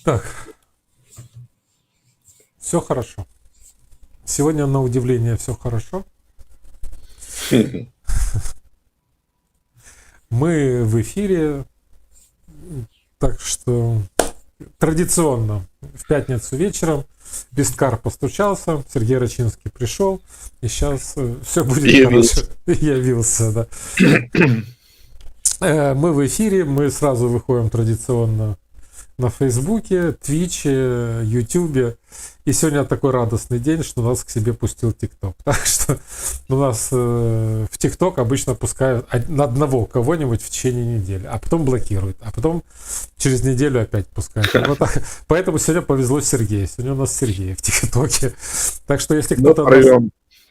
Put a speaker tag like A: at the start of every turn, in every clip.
A: Так, все хорошо. Сегодня, на удивление, все хорошо. Мы в эфире, так что традиционно в пятницу вечером Бесткар постучался, Сергей Рачинский пришел, и сейчас все будет хорошо. Явился, да. Мы в эфире, мы сразу выходим традиционно на Фейсбуке, Твиче, Ютубе. И сегодня такой радостный день, что нас к себе пустил ТикТок. Так что у нас в ТикТок обычно пускают на одного кого-нибудь в течение недели, а потом блокируют, а потом через неделю опять пускают. Вот так. Поэтому сегодня повезло Сергею. Сегодня у нас Сергей в ТикТоке. Так что если кто-то...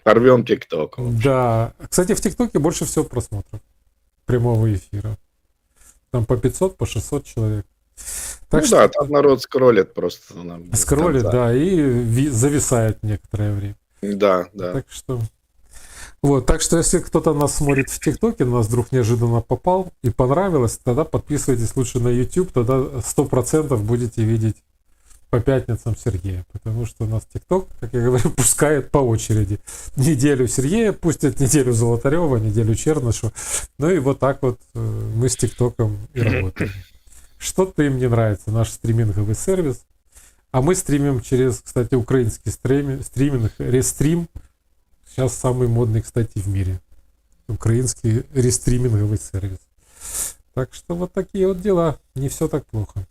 B: Порвем ТикТок.
A: Да. Кстати, в ТикТоке больше всего просмотров прямого эфира. Там по 500, по 600 человек.
B: Так что... да, там народ скроллит просто.
A: Скроллит, да, и зависает некоторое время.
B: Да, да.
A: Так что... Вот, так что если кто-то нас смотрит в ТикТоке, нас вдруг неожиданно попал и понравилось, тогда подписывайтесь лучше на YouTube, тогда 100% будете видеть по пятницам Сергея, потому что у нас ТикТок, как я говорю, пускает по очереди. Неделю Сергея пустят, неделю Золотарева, неделю Чернышу. Ну и вот так вот мы с ТикТоком и работаем. Что-то им не нравится, наш стриминговый сервис. А мы стримим через, кстати, украинский стриминг, Рестрим. Сейчас самый модный, кстати, в мире. Украинский рестриминговый сервис. Так что вот такие вот дела. Не все так плохо.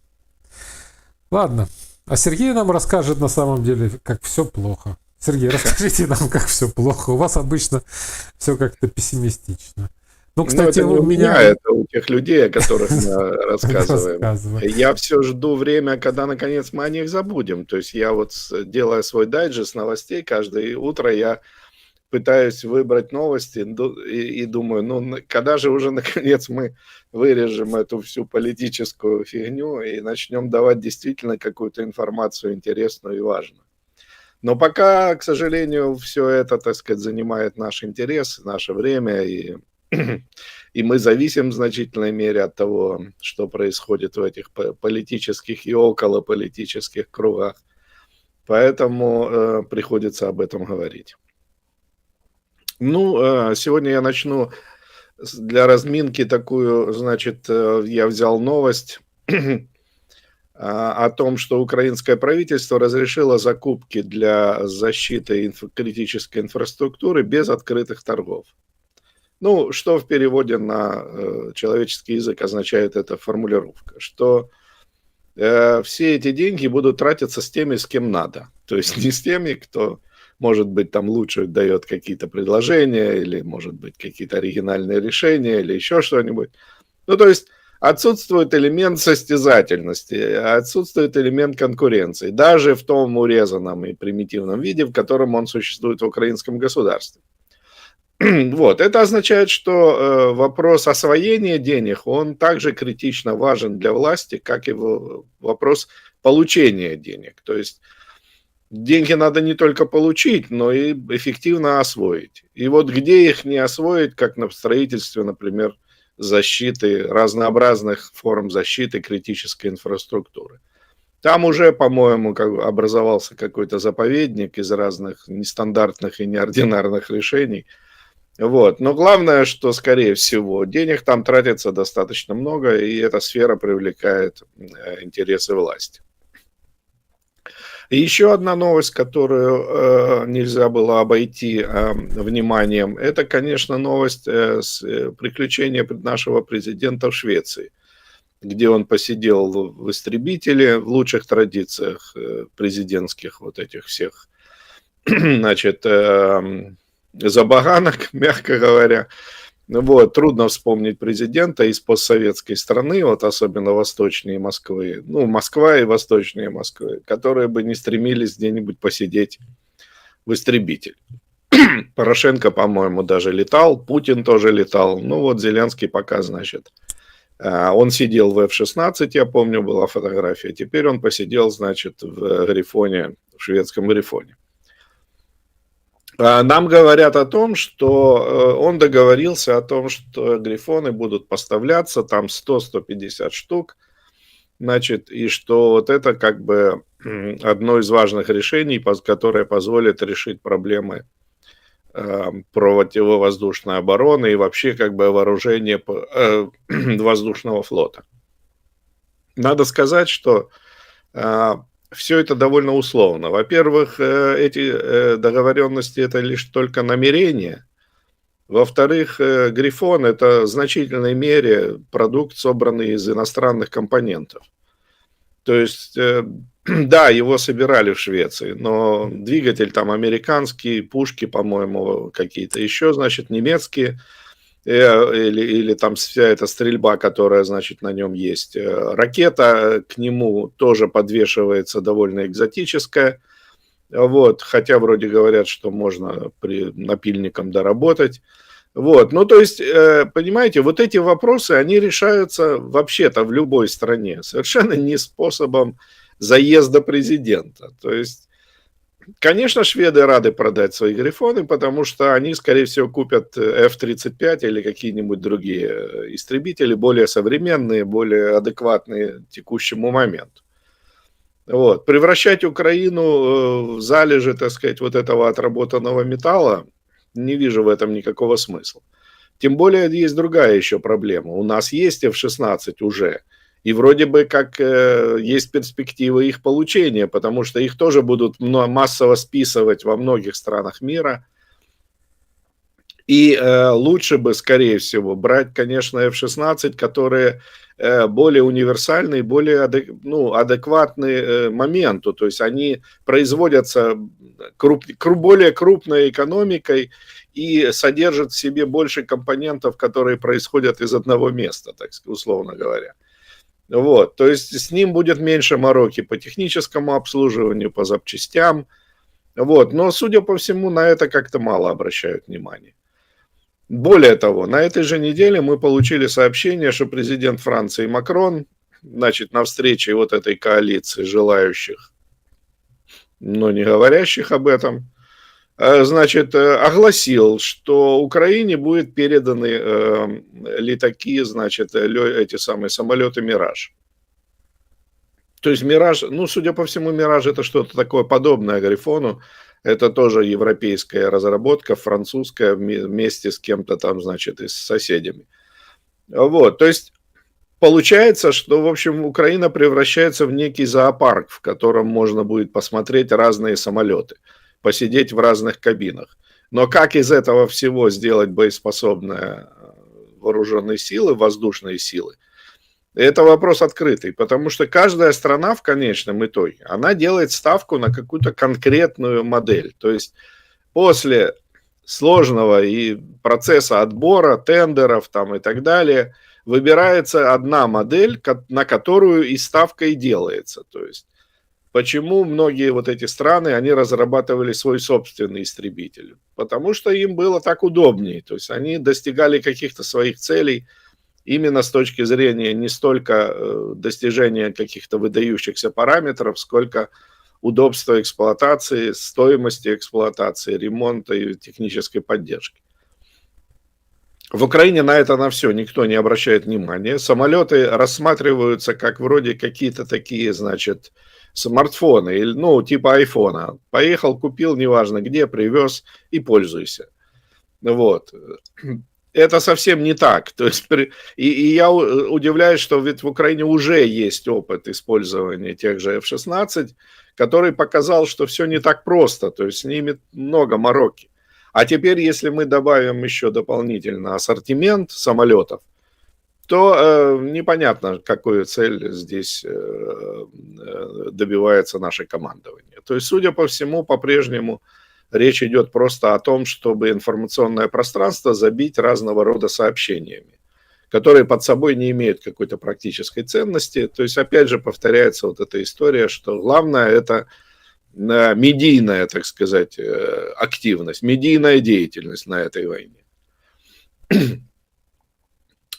A: Ладно. А Сергей нам расскажет на самом деле, как все плохо. Сергей, расскажите нам, как все плохо. У вас обычно все как-то пессимистично.
B: Ну, кстати, это не у меня, это у тех людей, о которых мы рассказываем. Я все жду время, когда наконец мы о них забудем. То есть я вот, делая свой дайджест новостей, каждое утро я пытаюсь выбрать новости и думаю, ну, когда же уже наконец мы вырежем эту всю политическую фигню и начнем давать действительно какую-то информацию интересную и важную. Но пока, к сожалению, все это, так сказать, занимает наш интерес, наше время, и мы зависим в значительной мере от того, что происходит в этих политических и околополитических кругах. Поэтому приходится об этом говорить. Ну, сегодня я начну для разминки такую, значит, я взял новость о том, что украинское правительство разрешило закупки для защиты критической инфраструктуры без открытых торгов. Ну, что в переводе на человеческий язык означает эта формулировка? Что все эти деньги будут тратиться с теми, с кем надо. То есть не с теми, кто, может быть, там лучше дает какие-то предложения, или, может быть, какие-то оригинальные решения, или еще что-нибудь. Ну, то есть отсутствует элемент состязательности, отсутствует элемент конкуренции, даже в том урезанном и примитивном виде, в котором он существует в украинском государстве. Вот, это означает, что вопрос освоения денег, он также критично важен для власти, как и вопрос получения денег. То есть деньги надо не только получить, но и эффективно освоить. И вот где их не освоить, как на строительстве, например, защиты, разнообразных форм защиты критической инфраструктуры. Там уже, по-моему, образовался какой-то заповедник из разных нестандартных и неординарных решений. Вот. Но главное, что, скорее всего, денег там тратится достаточно много, и эта сфера привлекает интересы власти. И еще одна новость, которую нельзя было обойти вниманием, это, конечно, новость с приключения нашего президента в Швеции, где он посидел в истребителе в лучших традициях президентских вот этих всех, значит, забаганок, мягко говоря. Вот, трудно вспомнить президента из постсоветской страны, вот особенно восточнее Москвы, ну, Москва и восточнее Москвы, которые бы не стремились где-нибудь посидеть в истребитель. Порошенко, по-моему, даже летал, Путин тоже летал, ну вот Зеленский пока, значит, он сидел в F-16, я помню, была фотография, теперь он посидел, значит, в Грифоне, в шведском Грифоне. Нам говорят о том, что он договорился о том, что грифоны будут поставляться, там 100-150 штук. Значит, и что вот это как бы одно из важных решений, которое позволит решить проблемы противовоздушной обороны и вообще как бы вооружение воздушного флота. Надо сказать, что все это довольно условно. Во-первых, эти договоренности – это лишь только намерение. Во-вторых, «Грифон» – это в значительной мере продукт, собранный из иностранных компонентов. То есть, да, его собирали в Швеции, но двигатель там американский, пушки, по-моему, какие-то еще, значит, немецкие, или там вся эта стрельба, которая, значит, на нем есть. Ракета к нему тоже подвешивается довольно экзотическая, вот, хотя вроде говорят, что можно напильником доработать. Вот, ну, то есть, понимаете, вот эти вопросы, они решаются вообще-то в любой стране, совершенно не способом заезда президента. То есть, конечно, шведы рады продать свои грифоны, потому что они, скорее всего, купят F-35 или какие-нибудь другие истребители, более современные, более адекватные текущему моменту. Вот. Превращать Украину в залежи, так сказать, вот этого отработанного металла, не вижу в этом никакого смысла. Тем более есть другая еще проблема. У нас есть F-16 уже, и вроде бы как есть перспективы их получения, потому что их тоже будут массово списывать во многих странах мира. И лучше бы, скорее всего, брать, конечно, F-16, которые более универсальные, более адекватные моменту. То есть они производятся более крупной экономикой и содержат в себе больше компонентов, которые происходят из одного места, так сказать, условно говоря. Вот, то есть с ним будет меньше мороки по техническому обслуживанию, по запчастям. Вот, но, судя по всему, на это как-то мало обращают внимание. Более того, на этой же неделе мы получили сообщение, что президент Франции Макрон, значит, на встрече вот этой коалиции желающих, но не говорящих об этом, значит, огласил, что Украине будут переданы летаки, значит, эти самые самолеты «Мираж». То есть «Мираж», ну, судя по всему, «Мираж» это что-то такое подобное «Грифону». Это тоже европейская разработка, французская, вместе с кем-то там, значит, и с соседями. Вот, то есть получается, что, в общем, Украина превращается в некий зоопарк, в котором можно будет посмотреть разные самолеты, посидеть в разных кабинах. Но как из этого всего сделать боеспособные вооруженные силы, воздушные силы, это вопрос открытый, потому что каждая страна в конечном итоге, она делает ставку на какую-то конкретную модель. То есть после сложного и процесса отбора, тендеров там и так далее, выбирается одна модель, на которую и ставка и делается. То есть почему многие вот эти страны, они разрабатывали свой собственный истребитель? Потому что им было так удобнее. То есть они достигали каких-то своих целей, именно с точки зрения не столько достижения каких-то выдающихся параметров, сколько удобства эксплуатации, стоимости эксплуатации, ремонта и технической поддержки. В Украине на это на все никто не обращает внимания. Самолеты рассматриваются как вроде какие-то такие, значит, смартфоны, ну, типа айфона. Поехал, купил, неважно где, привез и пользуйся. Вот. Это совсем не так. То есть, и я удивляюсь, что ведь в Украине уже есть опыт использования тех же F-16, который показал, что все не так просто. То есть с ними много мороки. А теперь, если мы добавим еще дополнительно ассортимент самолетов, то непонятно, какую цель здесь добивается наше командование. То есть, судя по всему, по-прежнему речь идет просто о том, чтобы информационное пространство забить разного рода сообщениями, которые под собой не имеют какой-то практической ценности. То есть, опять же, повторяется вот эта история, что главное – это медийная, так сказать, активность, медийная деятельность на этой войне.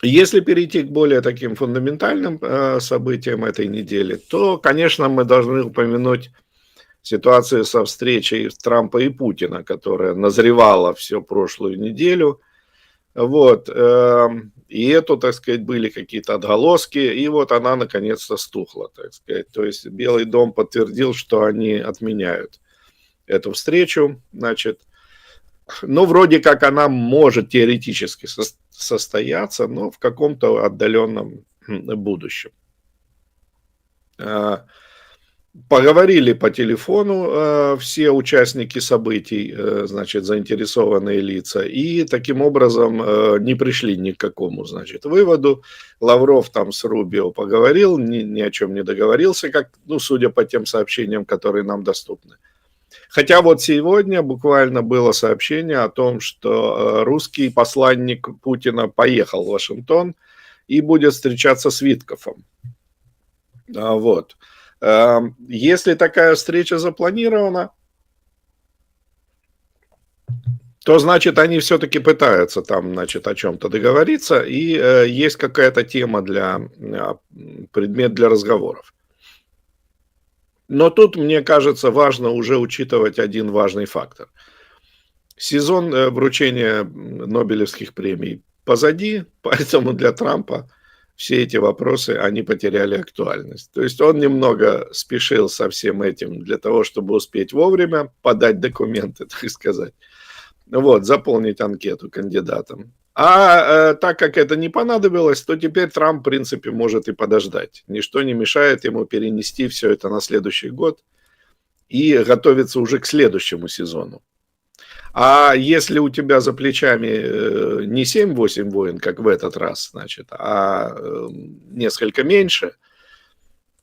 B: Если перейти к более таким фундаментальным событиям этой недели, то, конечно, мы должны упомянуть ситуацию со встречей Трампа и Путина, которая назревала всю прошлую неделю. Вот, и это, так сказать, были какие-то отголоски, и вот она наконец-то стухла, так сказать. То есть Белый дом подтвердил, что они отменяют эту встречу, значит. Ну, вроде как она может теоретически состояться, но в каком-то отдаленном будущем. Поговорили по телефону все участники событий, значит, заинтересованные лица, и таким образом не пришли ни к какому, значит, выводу. Лавров там с Рубио поговорил, ни о чем не договорился, как, ну, судя по тем сообщениям, которые нам доступны. Хотя вот сегодня буквально было сообщение о том, что русский посланник Путина поехал в Вашингтон и будет встречаться с Виткофом. Вот. Если такая встреча запланирована, то, значит, они все-таки пытаются там, значит, о чем-то договориться, и есть какая-то тема предмет для разговоров. Но тут, мне кажется, важно уже учитывать один важный фактор. Сезон вручения Нобелевских премий позади, поэтому для Трампа все эти вопросы, они потеряли актуальность. То есть он немного спешил со всем этим для того, чтобы успеть вовремя подать документы, так сказать. Вот, заполнить анкету кандидатам. Так как это не понадобилось, то теперь Трамп, в принципе, может и подождать. Ничто не мешает ему перенести все это на следующий год и готовиться уже к следующему сезону. А если у тебя за плечами не 7-8 войн, как в этот раз, значит, а несколько меньше,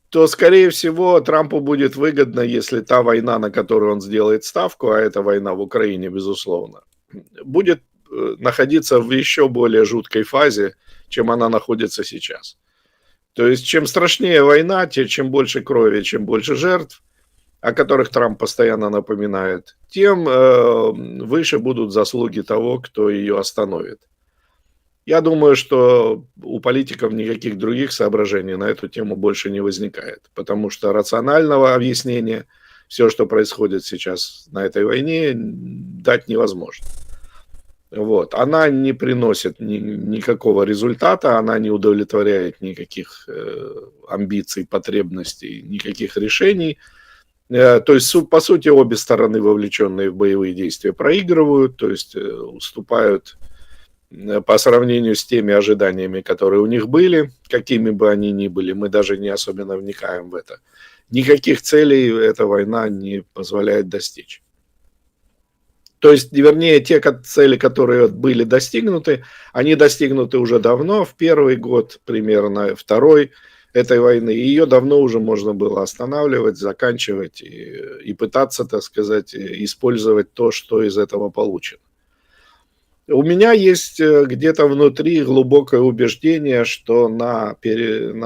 B: то, скорее всего, Трампу будет выгодно, если та война, на которую он сделает ставку, а это война в Украине, безусловно, будет находиться в еще более жуткой фазе, чем она находится сейчас. То есть, чем страшнее война, чем больше крови, чем больше жертв, о которых Трамп постоянно напоминает, тем выше будут заслуги того, кто ее остановит. Я думаю, что у политиков никаких других соображений на эту тему больше не возникает, потому что рационального объяснения все, что происходит сейчас на этой войне, дать невозможно. Вот. Она не приносит никакого результата, она не удовлетворяет никаких амбиций, потребностей, никаких решений. То есть, по сути, обе стороны, вовлеченные в боевые действия, проигрывают, то есть уступают по сравнению с теми ожиданиями, которые у них были, какими бы они ни были, мы даже не особенно вникаем в это. Никаких целей эта война не позволяет достичь. То есть, вернее, те цели, которые были достигнуты, они достигнуты уже давно, в первый год примерно, второй этой войны. Ее давно уже можно было останавливать, заканчивать и пытаться, так сказать, использовать то, что из этого получено. У меня есть где-то внутри глубокое убеждение, что на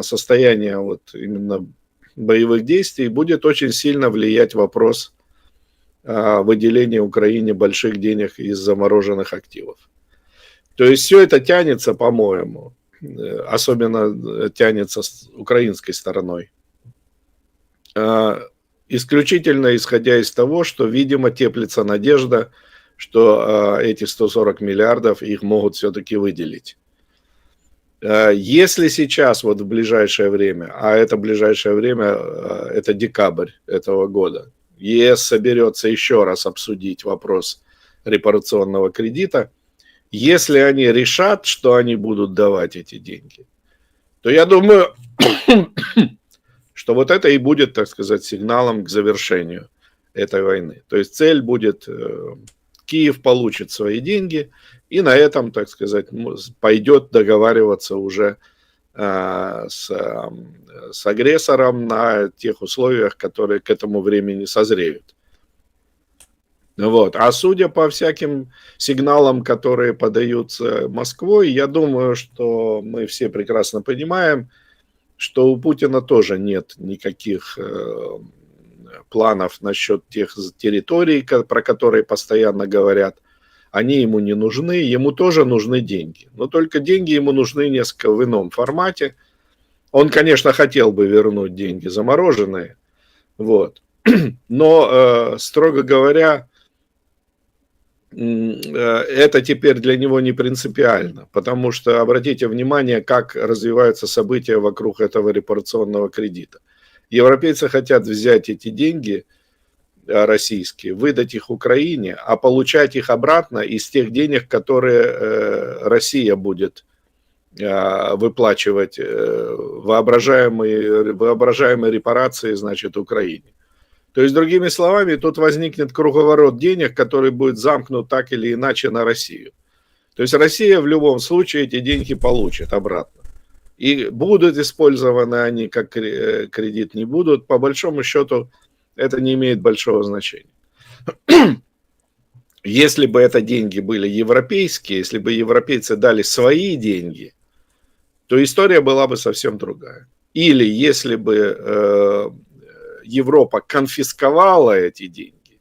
B: состояние вот именно боевых действий будет очень сильно влиять вопрос выделения Украине больших денег из замороженных активов. То есть все это тянется, по-моему, особенно тянется с украинской стороной, исключительно исходя из того, что, видимо, теплится надежда, что эти 140 миллиардов их могут все-таки выделить. Если сейчас, вот в ближайшее время, а это ближайшее время, это декабрь этого года, ЕС соберется еще раз обсудить вопрос репарационного кредита, если они решат, что они будут давать эти деньги, то я думаю, что вот это и будет, так сказать, сигналом к завершению этой войны. То есть цель будет, Киев получит свои деньги и на этом, так сказать, пойдет договариваться уже с агрессором на тех условиях, которые к этому времени созреют. Вот. А судя по всяким сигналам, которые подаются Москвой, я думаю, что мы все прекрасно понимаем, что у Путина тоже нет никаких планов насчет тех территорий, про которые постоянно говорят. Они ему не нужны, ему тоже нужны деньги. Но только деньги ему нужны несколько в ином формате. Он, конечно, хотел бы вернуть деньги замороженные, вот. Но, строго говоря, это теперь для него не принципиально, потому что обратите внимание, как развиваются события вокруг этого репарационного кредита. Европейцы хотят взять эти деньги российские, выдать их Украине, а получать их обратно из тех денег, которые Россия будет выплачивать воображаемые репарации, значит, Украине. То есть, другими словами, тут возникнет круговорот денег, который будет замкнут так или иначе на Россию. То есть Россия в любом случае эти деньги получит обратно. И будут использованы они как кредит, не будут. По большому счету это не имеет большого значения. Если бы это деньги были европейские, если бы европейцы дали свои деньги, то история была бы совсем другая. Или если бы Европа конфисковала эти деньги,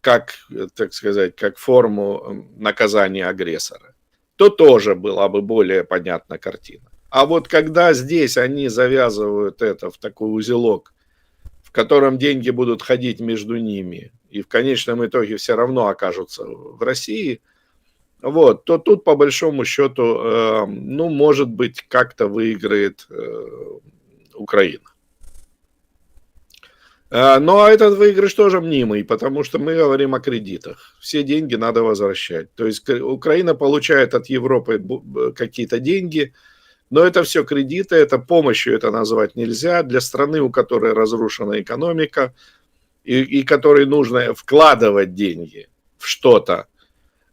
B: как, так сказать, как форму наказания агрессора, то тоже была бы более понятна картина. А вот когда здесь они завязывают это в такой узелок, в котором деньги будут ходить между ними, и в конечном итоге все равно окажутся в России, вот, то тут по большому счету, ну, может быть, как-то выиграет Украина. Но этот выигрыш тоже мнимый, потому что мы говорим о кредитах. Все деньги надо возвращать. То есть Украина получает от Европы какие-то деньги, но это все кредиты, это помощью это назвать нельзя. Для страны, у которой разрушена экономика, и которой нужно вкладывать деньги в что-то,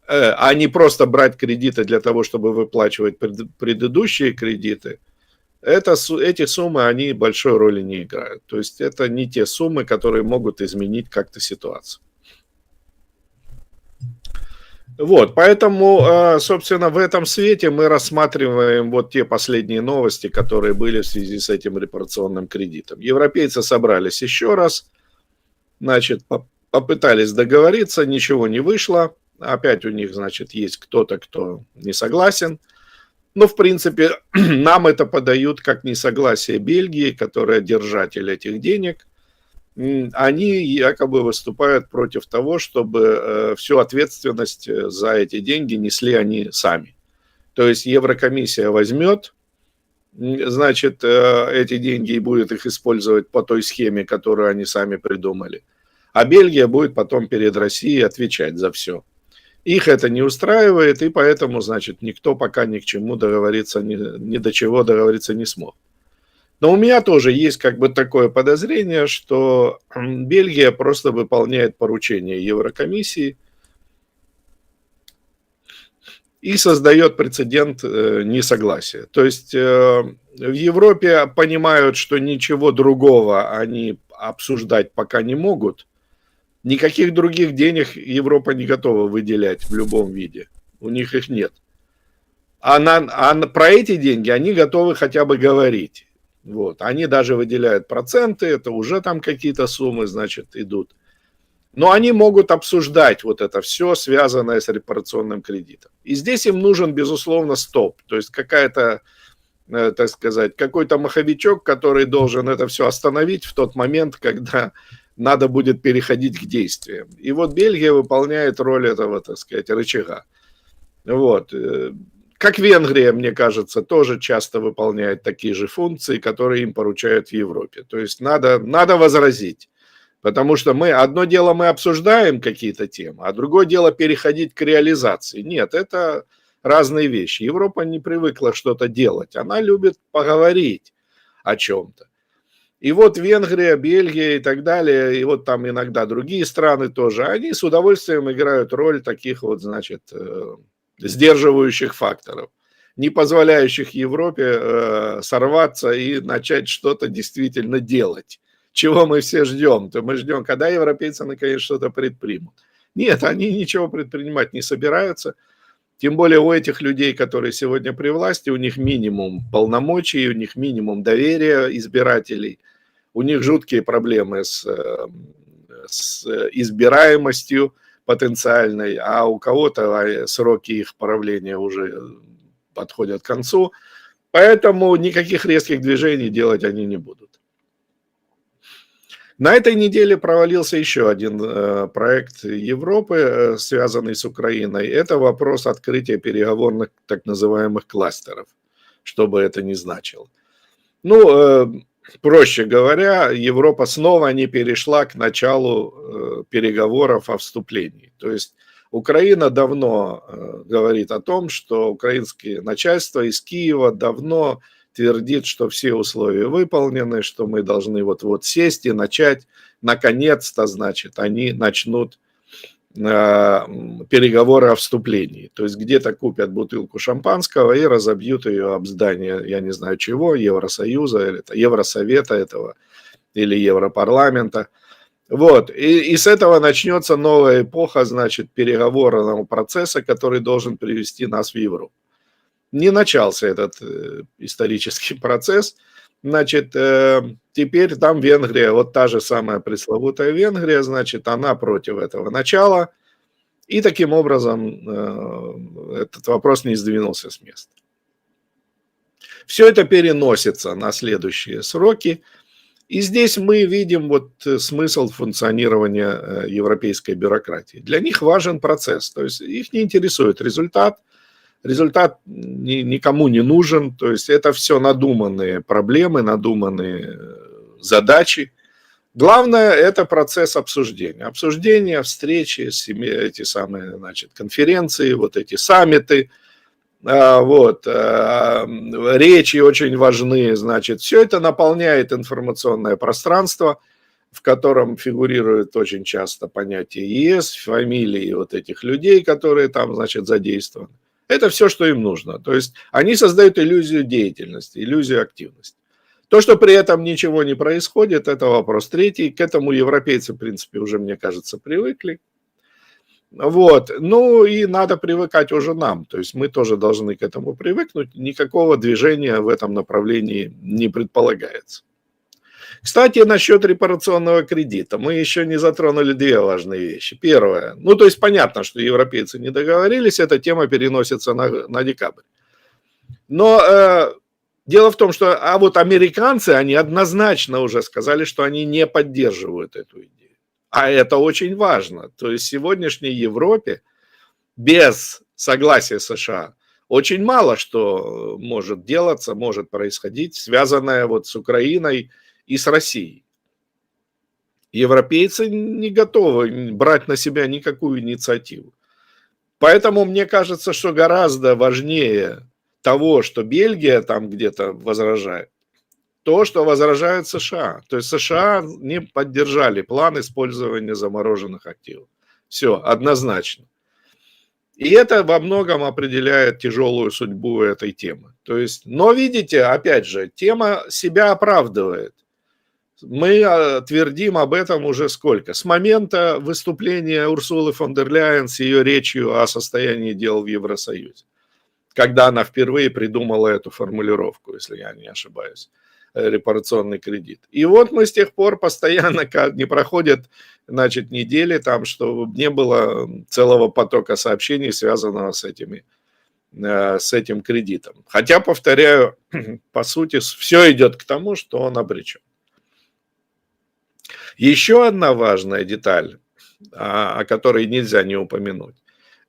B: а не просто брать кредиты для того, чтобы выплачивать предыдущие кредиты, эти суммы, они большой роли не играют. То есть это не те суммы, которые могут изменить как-то ситуацию. Вот, поэтому, собственно, в этом свете мы рассматриваем вот те последние новости, которые были в связи с этим репарационным кредитом. Европейцы собрались еще раз, значит, попытались договориться, ничего не вышло. Опять у них, значит, есть кто-то, кто не согласен. Но, в принципе, нам это подают как несогласие Бельгии, которая держатель этих денег. Они якобы выступают против того, чтобы всю ответственность за эти деньги несли они сами. То есть Еврокомиссия возьмет, значит, эти деньги и будет их использовать по той схеме, которую они сами придумали. А Бельгия будет потом перед Россией отвечать за все. Их это не устраивает, и поэтому, значит, никто пока ни к чему договориться, ни до чего договориться не смог. Но у меня тоже есть как бы такое подозрение, что Бельгия просто выполняет поручения Еврокомиссии и создает прецедент несогласия. То есть в Европе понимают, что ничего другого они обсуждать пока не могут. Никаких других денег Европа не готова выделять в любом виде. У них их нет. Про эти деньги они готовы хотя бы говорить. Вот. Они даже выделяют проценты, это уже там какие-то суммы, значит, идут. Но они могут обсуждать вот это все, связанное с репарационным кредитом. И здесь им нужен, безусловно, стоп. То есть какая-то, так сказать, какой-то маховичок, который должен это все остановить в тот момент, когда надо будет переходить к действиям. И вот Бельгия выполняет роль этого, так сказать, рычага. Вот. Как Венгрия, мне кажется, тоже часто выполняет такие же функции, которые им поручают в Европе. То есть надо возразить. Потому что одно дело мы обсуждаем какие-то темы, а другое дело переходить к реализации. Нет, это разные вещи. Европа не привыкла что-то делать. Она любит поговорить о чем-то. И вот Венгрия, Бельгия и так далее, и вот там иногда другие страны тоже, они с удовольствием играют роль таких вот, значит, сдерживающих факторов, не позволяющих Европе сорваться и начать что-то действительно делать. Чего мы все ждем? То мы ждем, когда европейцы наконец что-то предпримут. Нет, они ничего предпринимать не собираются. Тем более у этих людей, которые сегодня при власти, у них минимум полномочий, у них минимум доверия избирателей, у них жуткие проблемы с избираемостью потенциальной, а у кого-то сроки их правления уже подходят к концу, поэтому никаких резких движений делать они не будут. На этой неделе провалился еще один проект Европы, связанный с Украиной. Это вопрос открытия переговорных так называемых кластеров, что бы это ни значило. Ну, проще говоря, Европа снова не перешла к началу переговоров о вступлении. То есть Украина давно говорит о том, что украинское начальство из Киева давно твердит, что все условия выполнены, что мы должны вот-вот сесть и начать, наконец-то, значит, они начнут переговоры о вступлении. То есть где-то купят бутылку шампанского и разобьют ее об здание, я не знаю чего, Евросоюза, или Евросовета этого, или Европарламента. Вот, и с этого начнется новая эпоха, значит, переговорного процесса, который должен привести нас в Европу. Не начался этот исторический процесс, значит, теперь там Венгрия, вот та же самая пресловутая Венгрия, значит, она против этого начала, и таким образом этот вопрос не сдвинулся с места. Все это переносится на следующие сроки, и здесь мы видим вот смысл функционирования европейской бюрократии. Для них важен процесс, то есть их не интересует результат, результат никому не нужен, то есть это все надуманные проблемы, надуманные задачи. Главное – это процесс обсуждения. Обсуждения, встречи, эти самые, значит, конференции, вот эти саммиты, вот, речи очень важны, значит, все это наполняет информационное пространство, в котором фигурирует очень часто понятие ЕС, фамилии вот этих людей, которые там, значит, задействованы. Это все, что им нужно. То есть они создают иллюзию деятельности, иллюзию активности. То, что при этом ничего не происходит, это вопрос третий. К этому европейцы, в принципе, уже, мне кажется, привыкли. Вот. Ну и надо привыкать уже нам. То есть мы тоже должны к этому привыкнуть. Никакого движения в этом направлении не предполагается. Кстати, насчет репарационного кредита. Мы еще не затронули две важные вещи. Первое. Ну, то есть понятно, что европейцы не договорились, эта тема переносится на декабрь. Но дело в том, что вот американцы, они однозначно уже сказали, что они не поддерживают эту идею. А это очень важно. То есть в сегодняшней Европе без согласия США очень мало что может делаться, может происходить, связанное вот с Украиной и с Россией. Европейцы не готовы брать на себя никакую инициативу. Поэтому мне кажется, что гораздо важнее того, что Бельгия там где-то возражает, то, что возражают США. То есть США не поддержали план использования замороженных активов. Все, однозначно. И это во многом определяет тяжелую судьбу этой темы. То есть, но видите, опять же, тема себя оправдывает. Мы твердим об этом уже сколько? С момента выступления Урсулы фон дер Ляйен с ее речью о состоянии дел в Евросоюзе, когда она впервые придумала эту формулировку, если я не ошибаюсь, репарационный кредит. И вот мы с тех пор постоянно, не проходят, значит, недели, там, что не было целого потока сообщений, связанного с этим кредитом. Хотя, повторяю, по сути, все идет к тому, что он обречен. Еще одна важная деталь, о которой нельзя не упомянуть,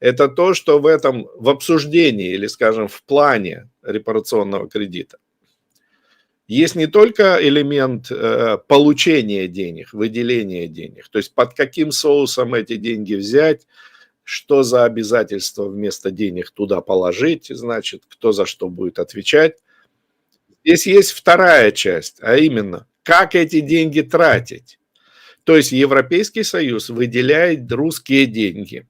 B: это то, что в обсуждении или, скажем, в плане репарационного кредита есть не только элемент получения денег, выделения денег, то есть под каким соусом эти деньги взять, что за обязательства вместо денег туда положить, значит, кто за что будет отвечать. Здесь есть вторая часть, а именно, как эти деньги тратить. То есть Европейский Союз выделяет русские деньги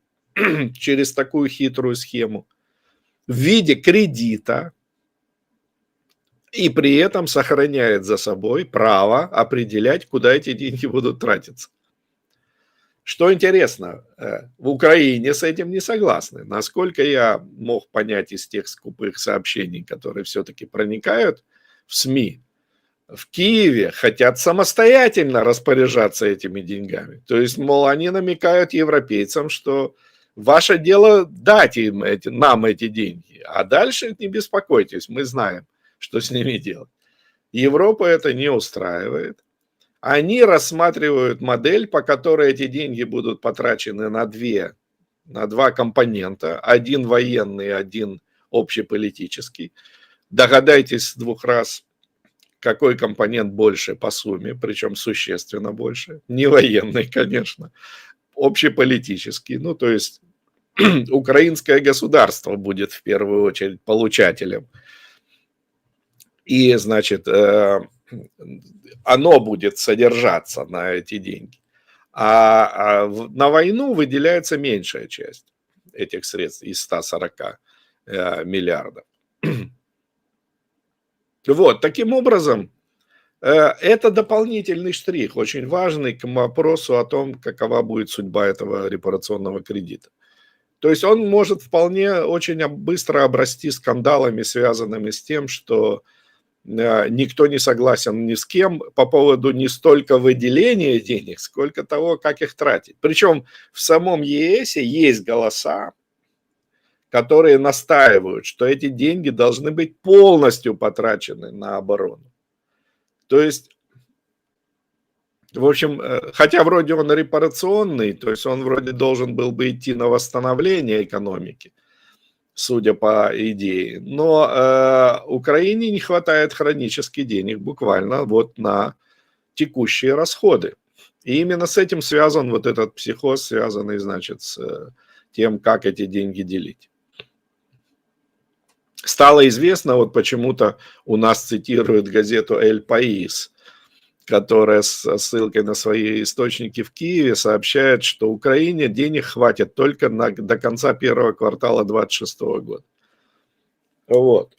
B: через такую хитрую схему в виде кредита и при этом сохраняет за собой право определять, куда эти деньги будут тратиться. Что интересно, в Украине с этим не согласны. Насколько я мог понять из тех скупых сообщений, которые все-таки проникают в СМИ, в Киеве хотят самостоятельно распоряжаться этими деньгами. То есть, мол, они намекают европейцам, что ваше дело дать нам эти деньги, а дальше не беспокойтесь, мы знаем, что с ними делать. Европа это не устраивает. Они рассматривают модель, по которой эти деньги будут потрачены на два компонента. Один военный, один общеполитический. Догадайтесь с двух раз, какой компонент больше по сумме, причем существенно больше. Не военный, конечно, общеполитический. Ну, то есть украинское государство будет в первую очередь получателем. И, значит, оно будет содержаться на эти деньги. На войну выделяется меньшая часть этих средств из 140 миллиардов. Вот, таким образом, это дополнительный штрих, очень важный к вопросу о том, какова будет судьба этого репарационного кредита. То есть он может вполне очень быстро обрасти скандалами, связанными с тем, что никто не согласен ни с кем по поводу не столько выделения денег, сколько того, как их тратить. Причем в самом ЕС есть голоса, которые настаивают, что эти деньги должны быть полностью потрачены на оборону. То есть, в общем, хотя вроде он репарационный, то есть он вроде должен был бы идти на восстановление экономики, судя по идее, но Украине не хватает хронически денег буквально вот на текущие расходы. И именно с этим связан вот этот психоз, связанный, значит, с тем, как эти деньги делить. Стало известно, вот почему-то у нас цитируют газету «Эль Паис», которая с ссылкой на свои источники в Киеве сообщает, что Украине денег хватит только до конца первого квартала 2026 года. Вот.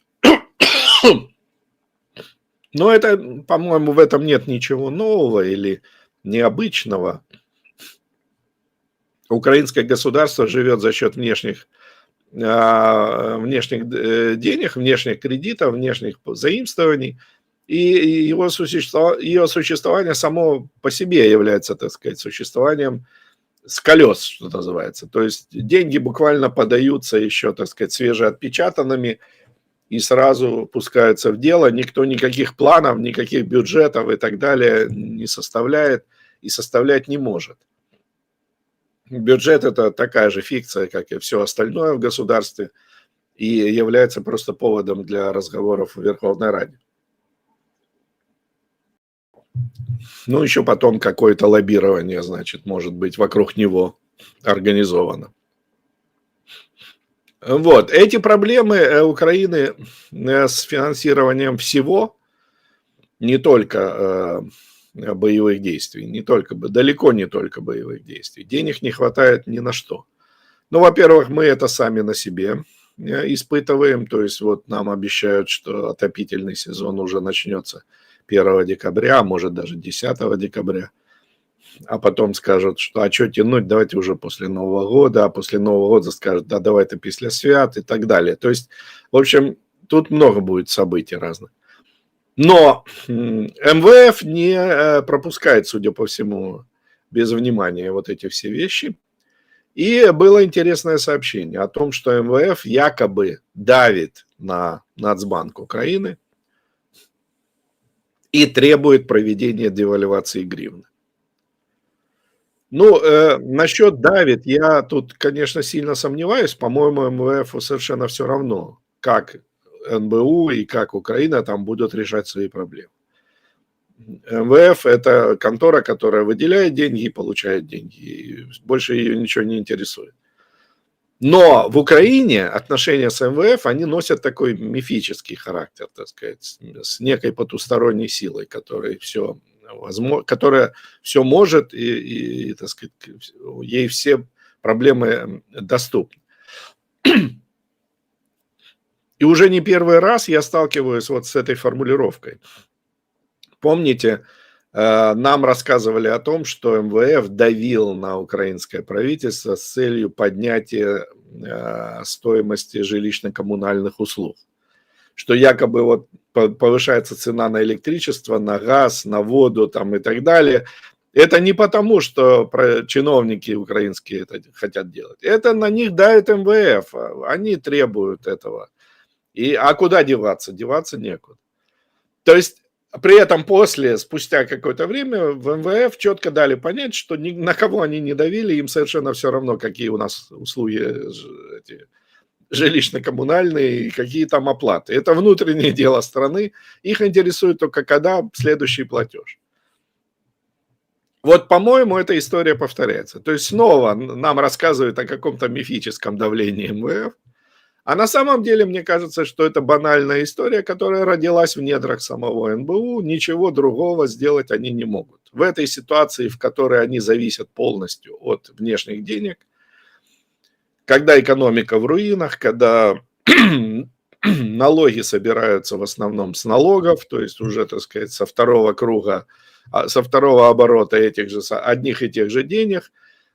B: Но это, по-моему, в этом нет ничего нового или необычного. Украинское государство живет за счет внешних денег, внешних кредитов, внешних заимствований, и ее существование само по себе является, так сказать, существованием с колес, что называется. То есть деньги буквально подаются еще, так сказать, свежеотпечатанными и сразу пускаются в дело. Никто никаких планов, никаких бюджетов и так далее не составляет и составлять не может. Бюджет – это такая же фикция, как и все остальное в государстве, и является просто поводом для разговоров в Верховной Раде. Ну, еще потом какое-то лоббирование, значит, может быть, вокруг него организовано. Вот, эти проблемы Украины с финансированием всего, не только боевых действий, далеко не только боевых действий. Денег не хватает ни на что. Ну, во-первых, мы это сами на себе испытываем, то есть вот нам обещают, что отопительный сезон уже начнется 1 декабря, а может даже 10 декабря, а потом скажут, что а что тянуть, давайте уже после Нового года, а после Нового года скажут, да давайте после свят и так далее. То есть, в общем, тут много будет событий разных. Но МВФ не пропускает, судя по всему, без внимания вот эти все вещи. И было интересное сообщение о том, что МВФ якобы давит на Нацбанк Украины и требует проведения девальвации гривны. Ну, насчет давит, я тут, конечно, сильно сомневаюсь. По-моему, МВФ совершенно все равно, как НБУ и как Украина там будут решать свои проблемы. МВФ – это контора, которая выделяет деньги и получает деньги. И больше ее ничего не интересует. Но в Украине отношения с МВФ, они носят такой мифический характер, так сказать, с некой потусторонней силой, которая все может и, так сказать, ей все проблемы доступны. И уже не первый раз я сталкиваюсь вот с этой формулировкой. Помните, нам рассказывали о том, что МВФ давил на украинское правительство с целью поднятия стоимости жилищно-коммунальных услуг. Что якобы вот повышается цена на электричество, на газ, на воду там и так далее. Это не потому, что чиновники украинские это хотят делать. Это на них давит МВФ. Они требуют этого. А куда деваться? Деваться некуда. То есть При этом спустя какое-то время в МВФ четко дали понять, что на кого они не давили, им совершенно все равно, какие у нас услуги жилищно-коммунальные и какие там оплаты. Это внутреннее дело страны. Их интересует только когда следующий платеж. Вот, по-моему, эта история повторяется. То есть снова нам рассказывают о каком-то мифическом давлении МВФ. А на самом деле, мне кажется, что это банальная история, которая родилась в недрах самого НБУ. Ничего другого сделать они не могут. В этой ситуации, в которой они зависят полностью от внешних денег, когда экономика в руинах, когда налоги собираются в основном с налогов, то есть уже, так сказать, со второго круга, со второго оборота одних и тех же денег.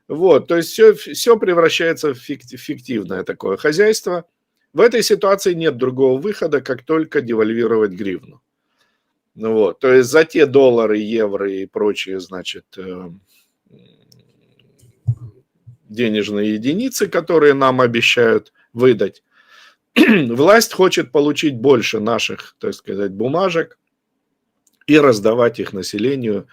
B: Вот, то есть все превращается в фиктивное такое хозяйство. В этой ситуации нет другого выхода, как только девальвировать гривну. Вот, то есть за те доллары, евро и прочие, значит, денежные единицы, которые нам обещают выдать, власть хочет получить больше наших, так сказать, бумажек и раздавать их населению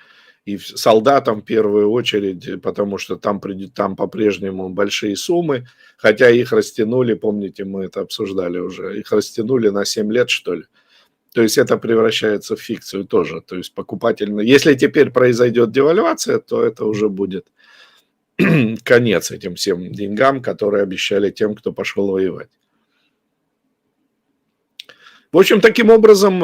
B: и солдатам в первую очередь, потому что там по-прежнему большие суммы, хотя их растянули, помните, мы это обсуждали уже, их растянули на 7 лет, что ли. То есть это превращается в фикцию тоже. То есть если теперь произойдет девальвация, то это уже будет конец этим всем деньгам, которые обещали тем, кто пошел воевать. В общем, таким образом,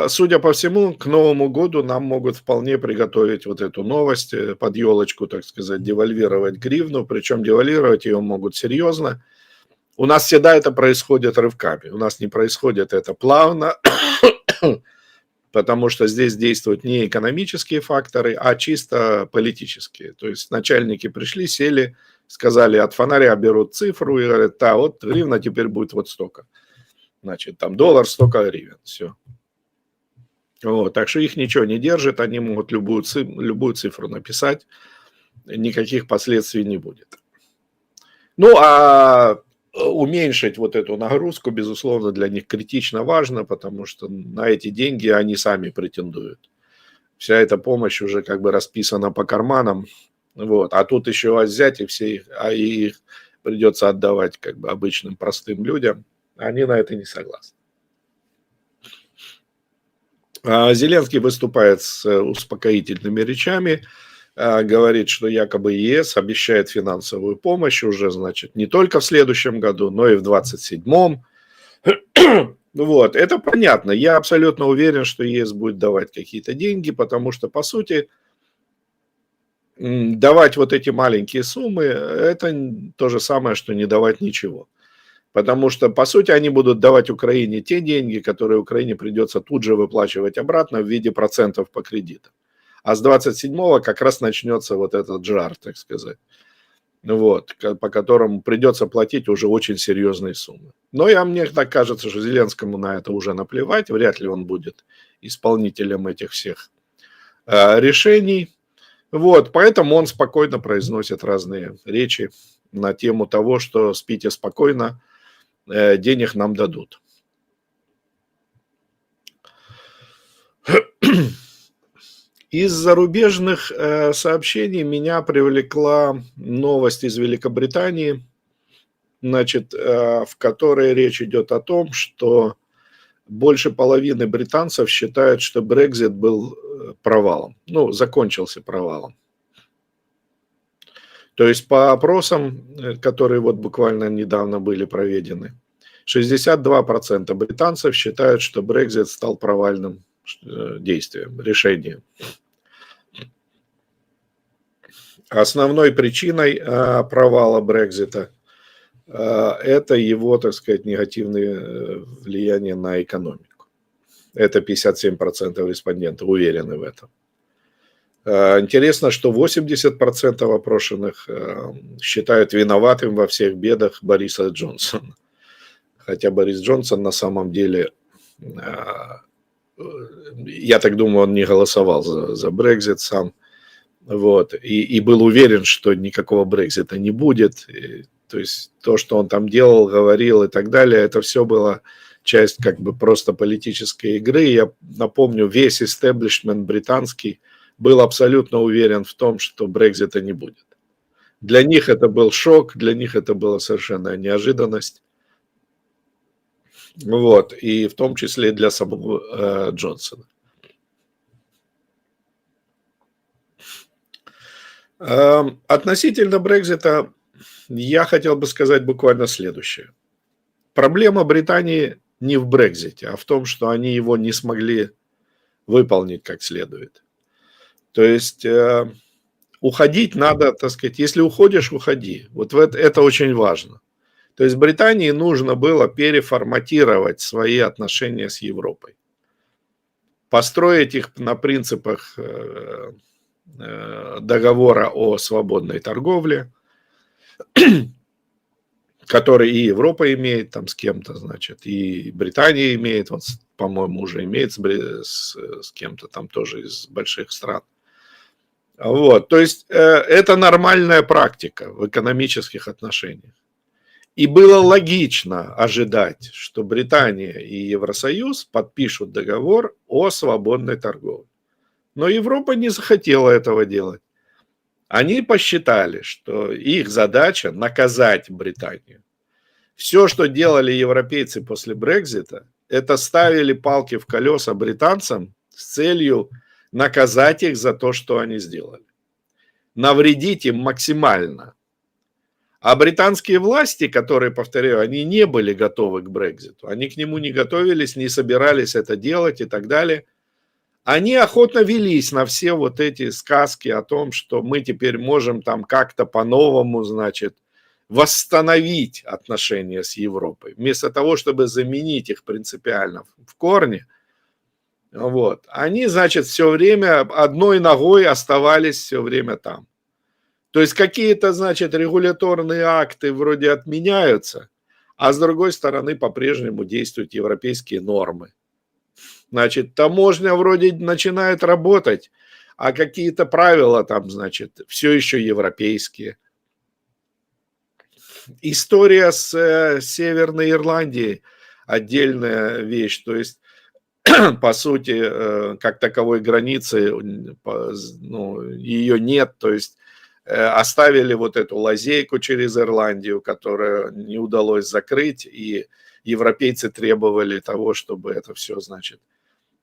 B: судя по всему, к Новому году нам могут вполне приготовить вот эту новость, под елочку, так сказать, девальвировать гривну, причем девальвировать ее могут серьезно. У нас всегда это происходит рывками, у нас не происходит это плавно, потому что здесь действуют не экономические факторы, а чисто политические. То есть начальники пришли, сели, сказали, от фонаря берут цифру и говорят, да, вот гривна теперь будет вот столько. Значит, там доллар, столько гривен, все. Вот, так что их ничего не держит, они могут любую цифру написать, никаких последствий не будет. Ну, а уменьшить вот эту нагрузку, безусловно, для них критично важно, потому что на эти деньги они сами претендуют. Вся эта помощь уже как бы расписана по карманам, вот, а тут еще взять и их придется отдавать как бы обычным простым людям. Они на это не согласны. Зеленский выступает с успокоительными речами, говорит, что якобы ЕС обещает финансовую помощь уже, значит, не только в следующем году, но и в 27-м. Вот, это понятно. Я абсолютно уверен, что ЕС будет давать какие-то деньги, потому что, по сути, давать вот эти маленькие суммы, это то же самое, что не давать ничего. Потому что, по сути, они будут давать Украине те деньги, которые Украине придется тут же выплачивать обратно в виде процентов по кредитам. А с 27-го как раз начнется вот этот жар, так сказать, вот, по которому придется платить уже очень серьезные суммы. Но мне так кажется, что Зеленскому на это уже наплевать, вряд ли он будет исполнителем этих всех решений. Вот, поэтому он спокойно произносит разные речи на тему того, что спите спокойно, денег нам дадут. Из зарубежных сообщений меня привлекла новость из Великобритании, значит, в которой речь идет о том, что больше половины британцев считают, что Brexit был провалом, закончился провалом. То есть по опросам, которые вот буквально недавно были проведены, 62% британцев считают, что Brexit стал провальным действием, решением. Основной причиной провала Брексита это его, так сказать, негативное влияние на экономику. Это 57% респондентов уверены в этом. Интересно, что 80% опрошенных считают виноватым во всех бедах Бориса Джонсона. Хотя Борис Джонсон на самом деле, я так думаю, он не голосовал за Брексит сам. Вот, и был уверен, что никакого Брексита не будет. То есть то, что он там делал, говорил и так далее, это все было часть как бы просто политической игры. Я напомню, весь истеблишмент британский был абсолютно уверен в том, что Брексита не будет. Для них это был шок, для них это была совершенная неожиданность. Вот, и в том числе для самого Джонсона. Относительно Брексита я хотел бы сказать буквально следующее. Проблема Британии не в Брексите, а в том, что они его не смогли выполнить как следует. То есть уходить надо, так сказать, если уходишь, уходи. Вот это очень важно. То есть Британии нужно было переформатировать свои отношения с Европой. Построить их на принципах договора о свободной торговле, который и Европа имеет там с кем-то, значит, и Британия имеет, вот, по-моему, уже имеет с кем-то там тоже из больших стран. Вот, то есть это нормальная практика в экономических отношениях. И было логично ожидать, что Британия и Евросоюз подпишут договор о свободной торговле. Но Европа не захотела этого делать. Они посчитали, что их задача наказать Британию. Все, что делали европейцы после Брексита, это ставили палки в колеса британцам с целью наказать их за то, что они сделали. Навредить им максимально. А британские власти, которые, повторяю, они не были готовы к Брекситу, они к нему не готовились, не собирались это делать и так далее, они охотно велись на все вот эти сказки о том, что мы теперь можем там как-то по-новому, значит, восстановить отношения с Европой, вместо того, чтобы заменить их принципиально в корне. Вот. Они, значит, все время одной ногой оставались все время там. То есть какие-то, значит, регуляторные акты вроде отменяются, а с другой стороны по-прежнему действуют европейские нормы. Значит, таможня вроде начинает работать, а какие-то правила там, значит, все еще европейские. История с Северной Ирландией отдельная вещь. То есть, по сути, как таковой границы, ну, ее нет. То есть оставили вот эту лазейку через Ирландию, которую не удалось закрыть, и европейцы требовали того, чтобы это все, значит,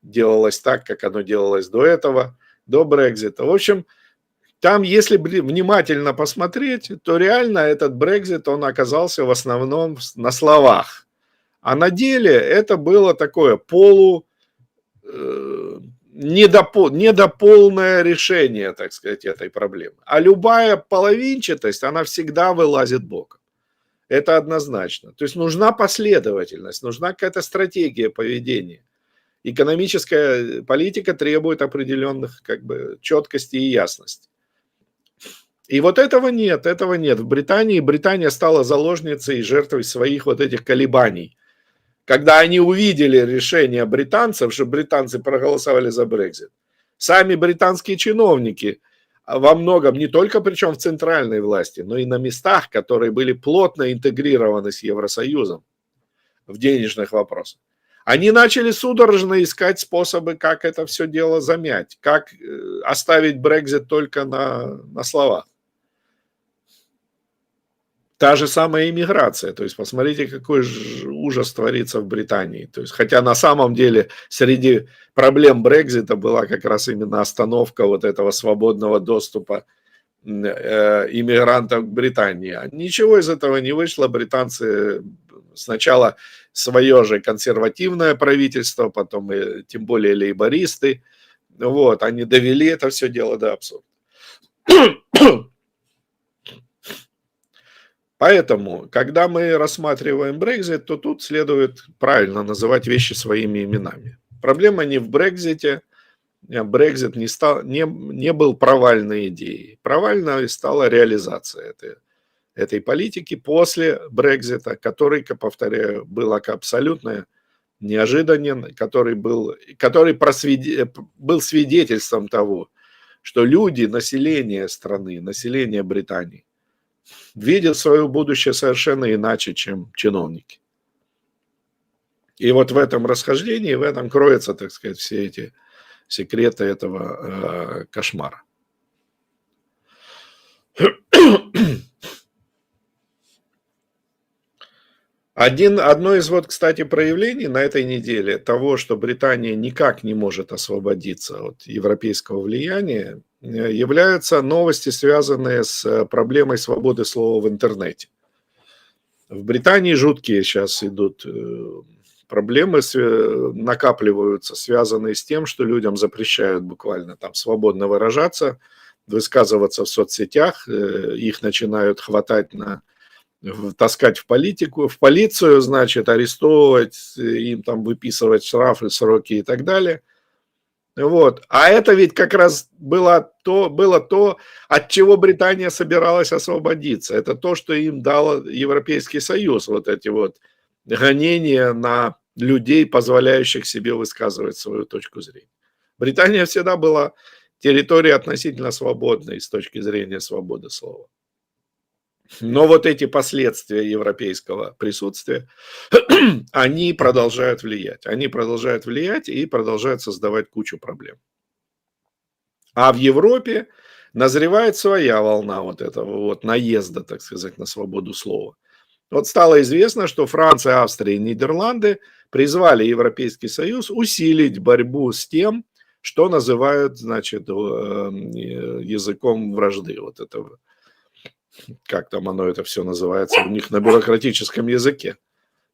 B: делалось так, как оно делалось до этого, до Брексита. В общем, там, если внимательно посмотреть, то реально этот Брексит, он оказался в основном на словах. А на деле это было такое недополное решение, так сказать, этой проблемы. А любая половинчатость, она всегда вылазит боком. Это однозначно. То есть нужна последовательность, нужна какая-то стратегия поведения. Экономическая политика требует определенных как бы четкости и ясности. И вот этого нет. В Британии Британия стала заложницей и жертвой своих вот этих колебаний. Когда они увидели решение британцев, что британцы проголосовали за Брексит, сами британские чиновники во многом, не только причем в центральной власти, но и на местах, которые были плотно интегрированы с Евросоюзом в денежных вопросах, они начали судорожно искать способы, как это все дело замять, как оставить Брексит только на словах. Та же самая иммиграция, то есть посмотрите, какой же ужас творится в Британии. То есть, хотя на самом деле среди проблем Брексита была как раз именно остановка вот этого свободного доступа иммигрантов к Британии. А ничего из этого не вышло. Британцы сначала свое же консервативное правительство, потом и, тем более лейбористы, вот, они довели это все дело до абсурда. Поэтому, когда мы рассматриваем Брексит, то тут следует правильно называть вещи своими именами. Проблема не в Брексите. Брексит не был провальной идеей. Провальной стала реализация этой политики после Брексита, который, повторяю, был абсолютно неожиданен, который был свидетельством того, что люди, население страны, население Британии, видят свое будущее совершенно иначе, чем чиновники. И вот в этом расхождении, в этом кроются, так сказать, все эти секреты этого кошмара. Одно из вот, кстати, проявлений на этой неделе того, что Британия никак не может освободиться от европейского влияния, являются новости, связанные с проблемой свободы слова в интернете. В Британии жуткие сейчас идут проблемы, накапливаются, связанные с тем, что людям запрещают буквально там свободно выражаться, высказываться в соцсетях, их начинают хватать таскать в политику, в полицию, значит, арестовывать, им там выписывать штрафы, сроки и так далее. Вот. А это ведь как раз было то, от чего Британия собиралась освободиться. Это то, что им дал Европейский Союз, вот эти вот гонения на людей, позволяющих себе высказывать свою точку зрения. Британия всегда была территорией относительно свободной с точки зрения свободы слова. Но вот эти последствия европейского присутствия, они продолжают влиять. Они продолжают влиять и продолжают создавать кучу проблем. А в Европе назревает своя волна вот этого вот наезда, так сказать, на свободу слова. Вот стало известно, что Франция, Австрия и Нидерланды призвали Европейский Союз усилить борьбу с тем, что называют, значит, языком вражды. Вот этого. Как там оно это все называется у них на бюрократическом языке.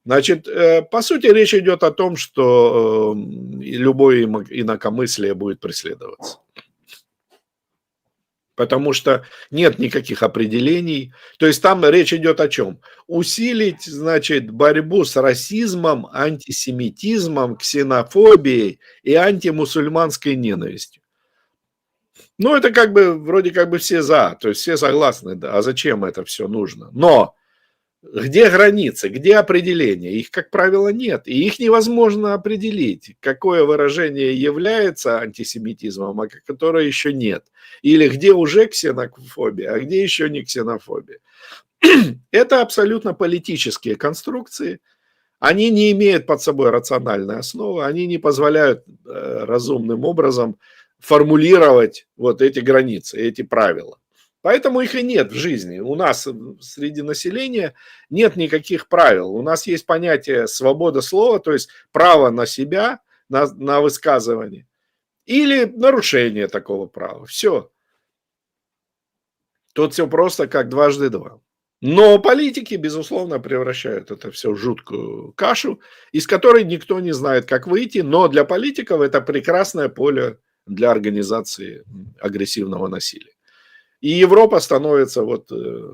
B: Значит, по сути, речь идет о том, что любое инакомыслие будет преследоваться. Потому что нет никаких определений. То есть там речь идет о чем? Усилить, значит, борьбу с расизмом, антисемитизмом, ксенофобией и антимусульманской ненавистью. Ну, это как бы, вроде как бы все за, то есть все согласны, да, а зачем это все нужно? Но где границы, где определения? Их, как правило, нет, и их невозможно определить, какое выражение является антисемитизмом, а которое еще нет. Или где уже ксенофобия, а где еще не ксенофобия. Это абсолютно политические конструкции, они не имеют под собой рациональной основы, они не позволяют разумным образом формулировать вот эти границы, эти правила. Поэтому их и нет в жизни. У нас среди населения нет никаких правил. У нас есть понятие свобода слова, то есть право на себя, на высказывание, или нарушение такого права. Все. Тут все просто как 2 × 2. Но политики, безусловно, превращают это все в жуткую кашу, из которой никто не знает, как выйти, но для политиков это прекрасное поле для организации агрессивного насилия. И Европа становится вот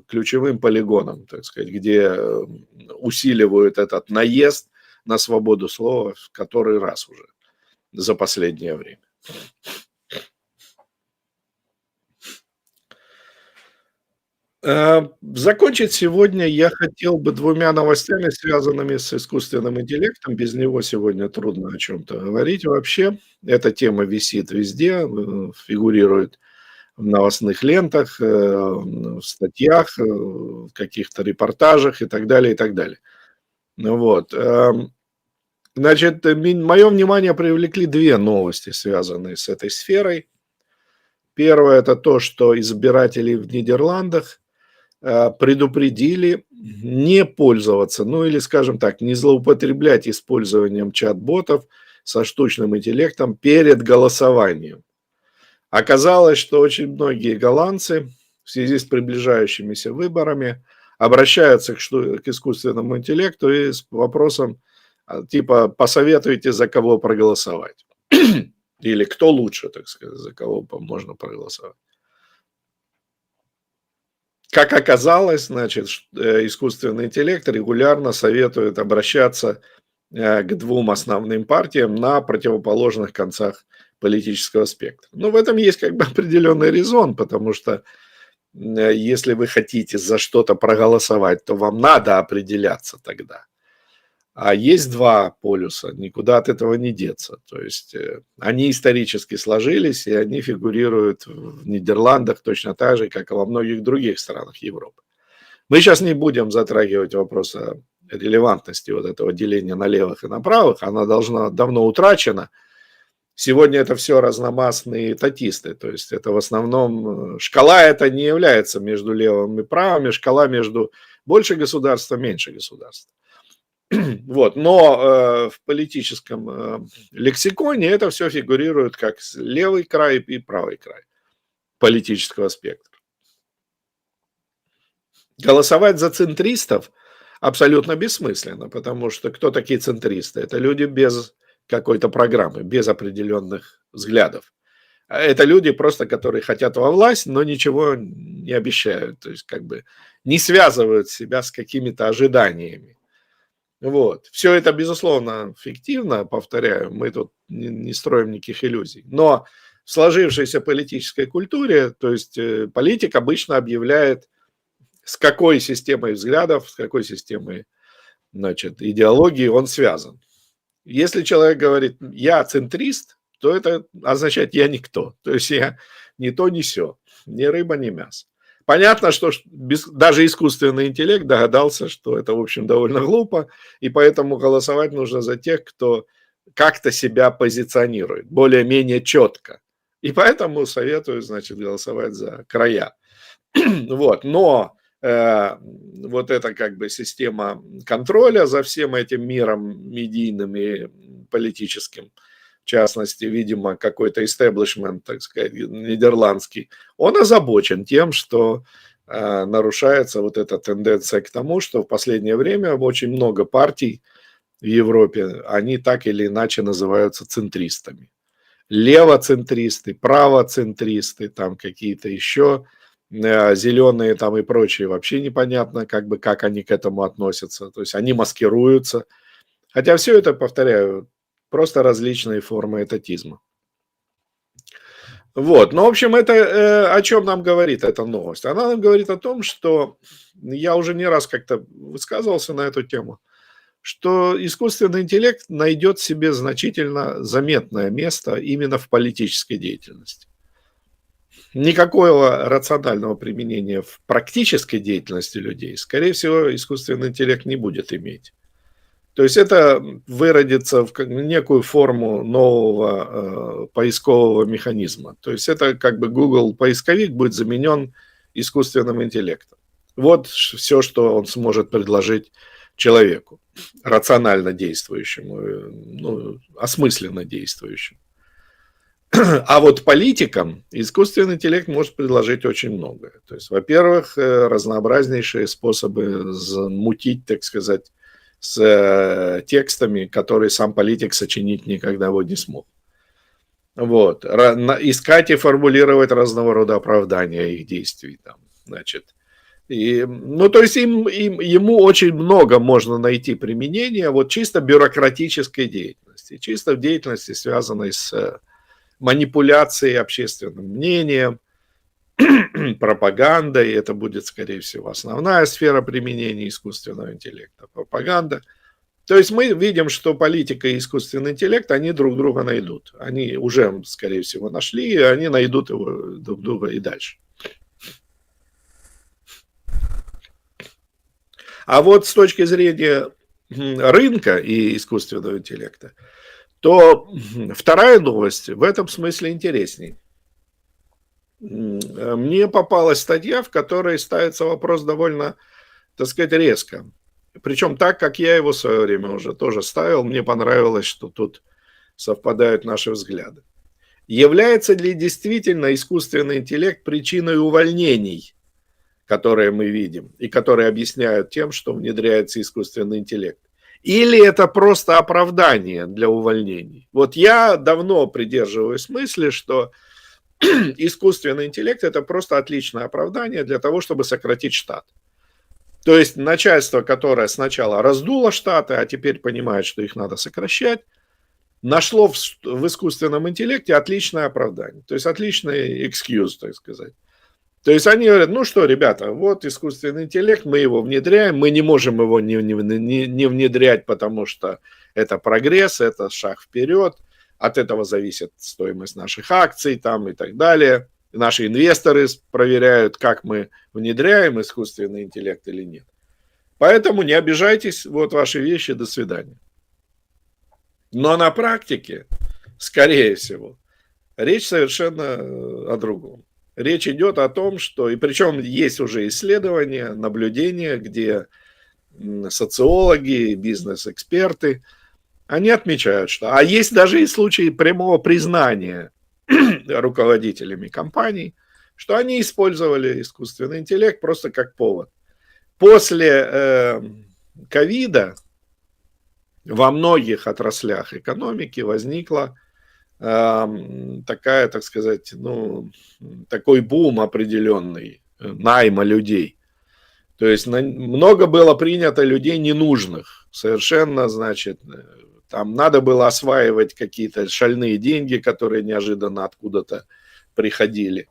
B: ключевым полигоном, так сказать, где усиливают этот наезд на свободу слова в который раз уже за последнее время. Закончить сегодня я хотел бы 2 новостями, связанными с искусственным интеллектом. Без него сегодня трудно о чем-то говорить вообще. Эта тема висит везде, фигурирует в новостных лентах, в статьях, в каких-то репортажах и так далее, и так далее. Вот. Значит, мое внимание привлекли 2 новости, связанные с этой сферой. Первое – это то, что избиратели в Нидерландах предупредили не пользоваться, ну или, скажем так, не злоупотреблять использованием чат-ботов со штучным интеллектом перед голосованием. Оказалось, что очень многие голландцы в связи с приближающимися выборами обращаются к искусственному интеллекту и с вопросом типа «посоветуйте, за кого проголосовать». Или кто лучше, так сказать, за кого можно проголосовать. Как оказалось, значит, искусственный интеллект регулярно советует обращаться к 2 основным партиям на противоположных концах политического спектра. Но в этом есть как бы определенный резон, потому что если вы хотите за что-то проголосовать, то вам надо определяться тогда. А есть 2 полюса, никуда от этого не деться. То есть они исторически сложились, и они фигурируют в Нидерландах точно так же, как и во многих других странах Европы. Мы сейчас не будем затрагивать вопрос о релевантности вот этого деления на левых и на правых, она давно утрачена. Сегодня это все разномастные татисты, то есть это в основном шкала это не является между левым и правым, шкала между больше государства, меньше государства. Вот. Но в политическом лексиконе это все фигурирует как левый край и правый край политического спектра. Голосовать за центристов абсолютно бессмысленно, потому что кто такие центристы? Это люди без какой-то программы, без определенных взглядов. Это люди просто, которые хотят во власть, но ничего не обещают, то есть как бы не связывают себя с какими-то ожиданиями. Вот. Все это, безусловно, фиктивно, повторяю, мы тут не строим никаких иллюзий. Но в сложившейся политической культуре, то есть политик обычно объявляет, с какой системой взглядов, с какой системой, значит, идеологии он связан. Если человек говорит, я центрист, то это означает, я никто. То есть я ни то, ни сё, ни рыба, ни мясо. Понятно, что даже искусственный интеллект догадался, что это, в общем, довольно глупо, и поэтому голосовать нужно за тех, кто как-то себя позиционирует, более-менее четко. И поэтому советую, значит, голосовать за края. Вот. Но вот эта как бы система контроля за всем этим миром медийным и политическим, в частности, видимо, какой-то истеблишмент, так сказать, нидерландский, он озабочен тем, что нарушается вот эта тенденция к тому, что в последнее время очень много партий в Европе, они так или иначе называются центристами. Левоцентристы, правоцентристы, там какие-то еще зеленые там и прочие, вообще непонятно, как они к этому относятся. То есть они маскируются. Хотя все это, повторяю, просто различные формы этатизма. Вот. Ну, в общем, это о чем нам говорит эта новость? Она нам говорит о том, что я уже не раз как-то высказывался на эту тему, что искусственный интеллект найдет себе значительно заметное место именно в политической деятельности. Никакого рационального применения в практической деятельности людей, скорее всего, искусственный интеллект не будет иметь. То есть это выродится в некую форму нового поискового механизма. То есть это как бы Google поисковик будет заменен искусственным интеллектом. Вот все, что он сможет предложить человеку, рационально действующему, ну, осмысленно действующему. А вот политикам искусственный интеллект может предложить очень многое. То есть, во-первых, разнообразнейшие способы замутить, так сказать, с текстами, которые сам политик сочинить никогда бы не смог. Вот. Искать и формулировать разного рода оправдания их действий. Там, значит. Ну, то есть ему очень много можно найти применения вот чисто бюрократической деятельности, чисто в деятельности, связанной с манипуляцией общественным мнением, пропагандой. Это будет, скорее всего, основная сфера применения искусственного интеллекта. Пропаганда. То есть мы видим, что политика и искусственный интеллект, они друг друга найдут. Они уже, скорее всего, нашли, и они найдут его друг друга и дальше. А вот с точки зрения рынка и искусственного интеллекта, то вторая новость в этом смысле интересней. Мне попалась статья, в которой ставится вопрос довольно, так сказать, резко. Причем так, как я его в свое время уже тоже ставил, мне понравилось, что тут совпадают наши взгляды. Является ли действительно искусственный интеллект причиной увольнений, которые мы видим, и которые объясняют тем, что внедряется искусственный интеллект? Или это просто оправдание для увольнений? Вот я давно придерживаюсь мысли, что искусственный интеллект – это просто отличное оправдание для того, чтобы сократить штат. То есть начальство, которое сначала раздуло штаты, а теперь понимает, что их надо сокращать, нашло в искусственном интеллекте отличное оправдание. То есть отличный excuse, так сказать. То есть они говорят, ну что, ребята, вот искусственный интеллект, мы его внедряем, мы не можем его не внедрять, потому что это прогресс, это шаг вперед, от этого зависит стоимость наших акций там и так далее. Наши инвесторы проверяют, как мы внедряем искусственный интеллект или нет. Поэтому не обижайтесь, вот ваши вещи, до свидания. Но на практике, скорее всего, речь совершенно о другом. Речь идет о том, что, и причем есть уже исследования, наблюдения, где социологи, бизнес-эксперты, они отмечают, что... А есть даже и случаи прямого признания руководителями компаний, что они использовали искусственный интеллект просто как повод. После ковида во многих отраслях экономики возникла такая, так сказать, ну, такой бум определенный найма людей. То есть много было принято людей ненужных, совершенно, значит, там надо было осваивать какие-то шальные деньги, которые неожиданно откуда-то приходили.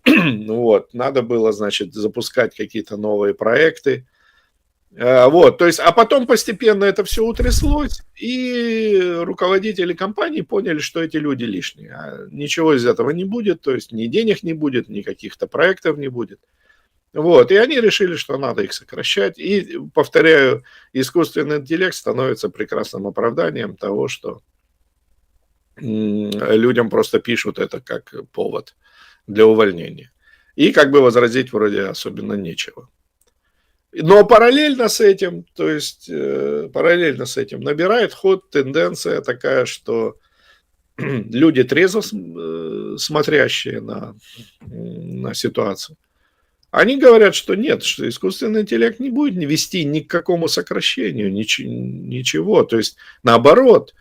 B: Вот, надо было, значит, запускать какие-то новые проекты. Вот, то есть, а потом постепенно это все утряслось, и руководители компаний поняли, что эти люди лишние. Ничего из этого не будет, то есть ни денег не будет, ни каких-то проектов не будет. Вот, и они решили, что надо их сокращать. И, повторяю, искусственный интеллект становится прекрасным оправданием того, что людям просто пишут это как повод для увольнения. И как бы возразить вроде особенно нечего. Но параллельно с этим, то есть параллельно с этим набирает ход тенденция такая, что люди трезво смотрящие на ситуацию, они говорят, что нет, что искусственный интеллект не будет вести ни к какому сокращению, ничего. То есть наоборот,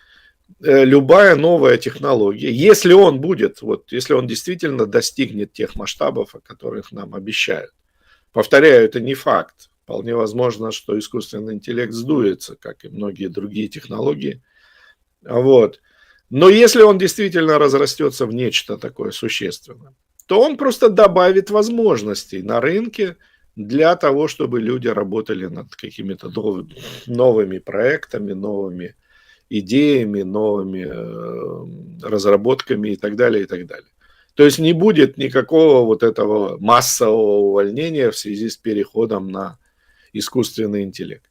B: любая новая технология, если он будет, вот, если он действительно достигнет тех масштабов, о которых нам обещают, повторяю, это не факт. Вполне возможно, что искусственный интеллект сдуется, как и многие другие технологии. Вот. Но если он действительно разрастется в нечто такое существенное, то он просто добавит возможностей на рынке для того, чтобы люди работали над какими-то новыми проектами, новыми идеями, новыми разработками и так далее, и так далее. То есть не будет никакого вот этого массового увольнения в связи с переходом на искусственный интеллект.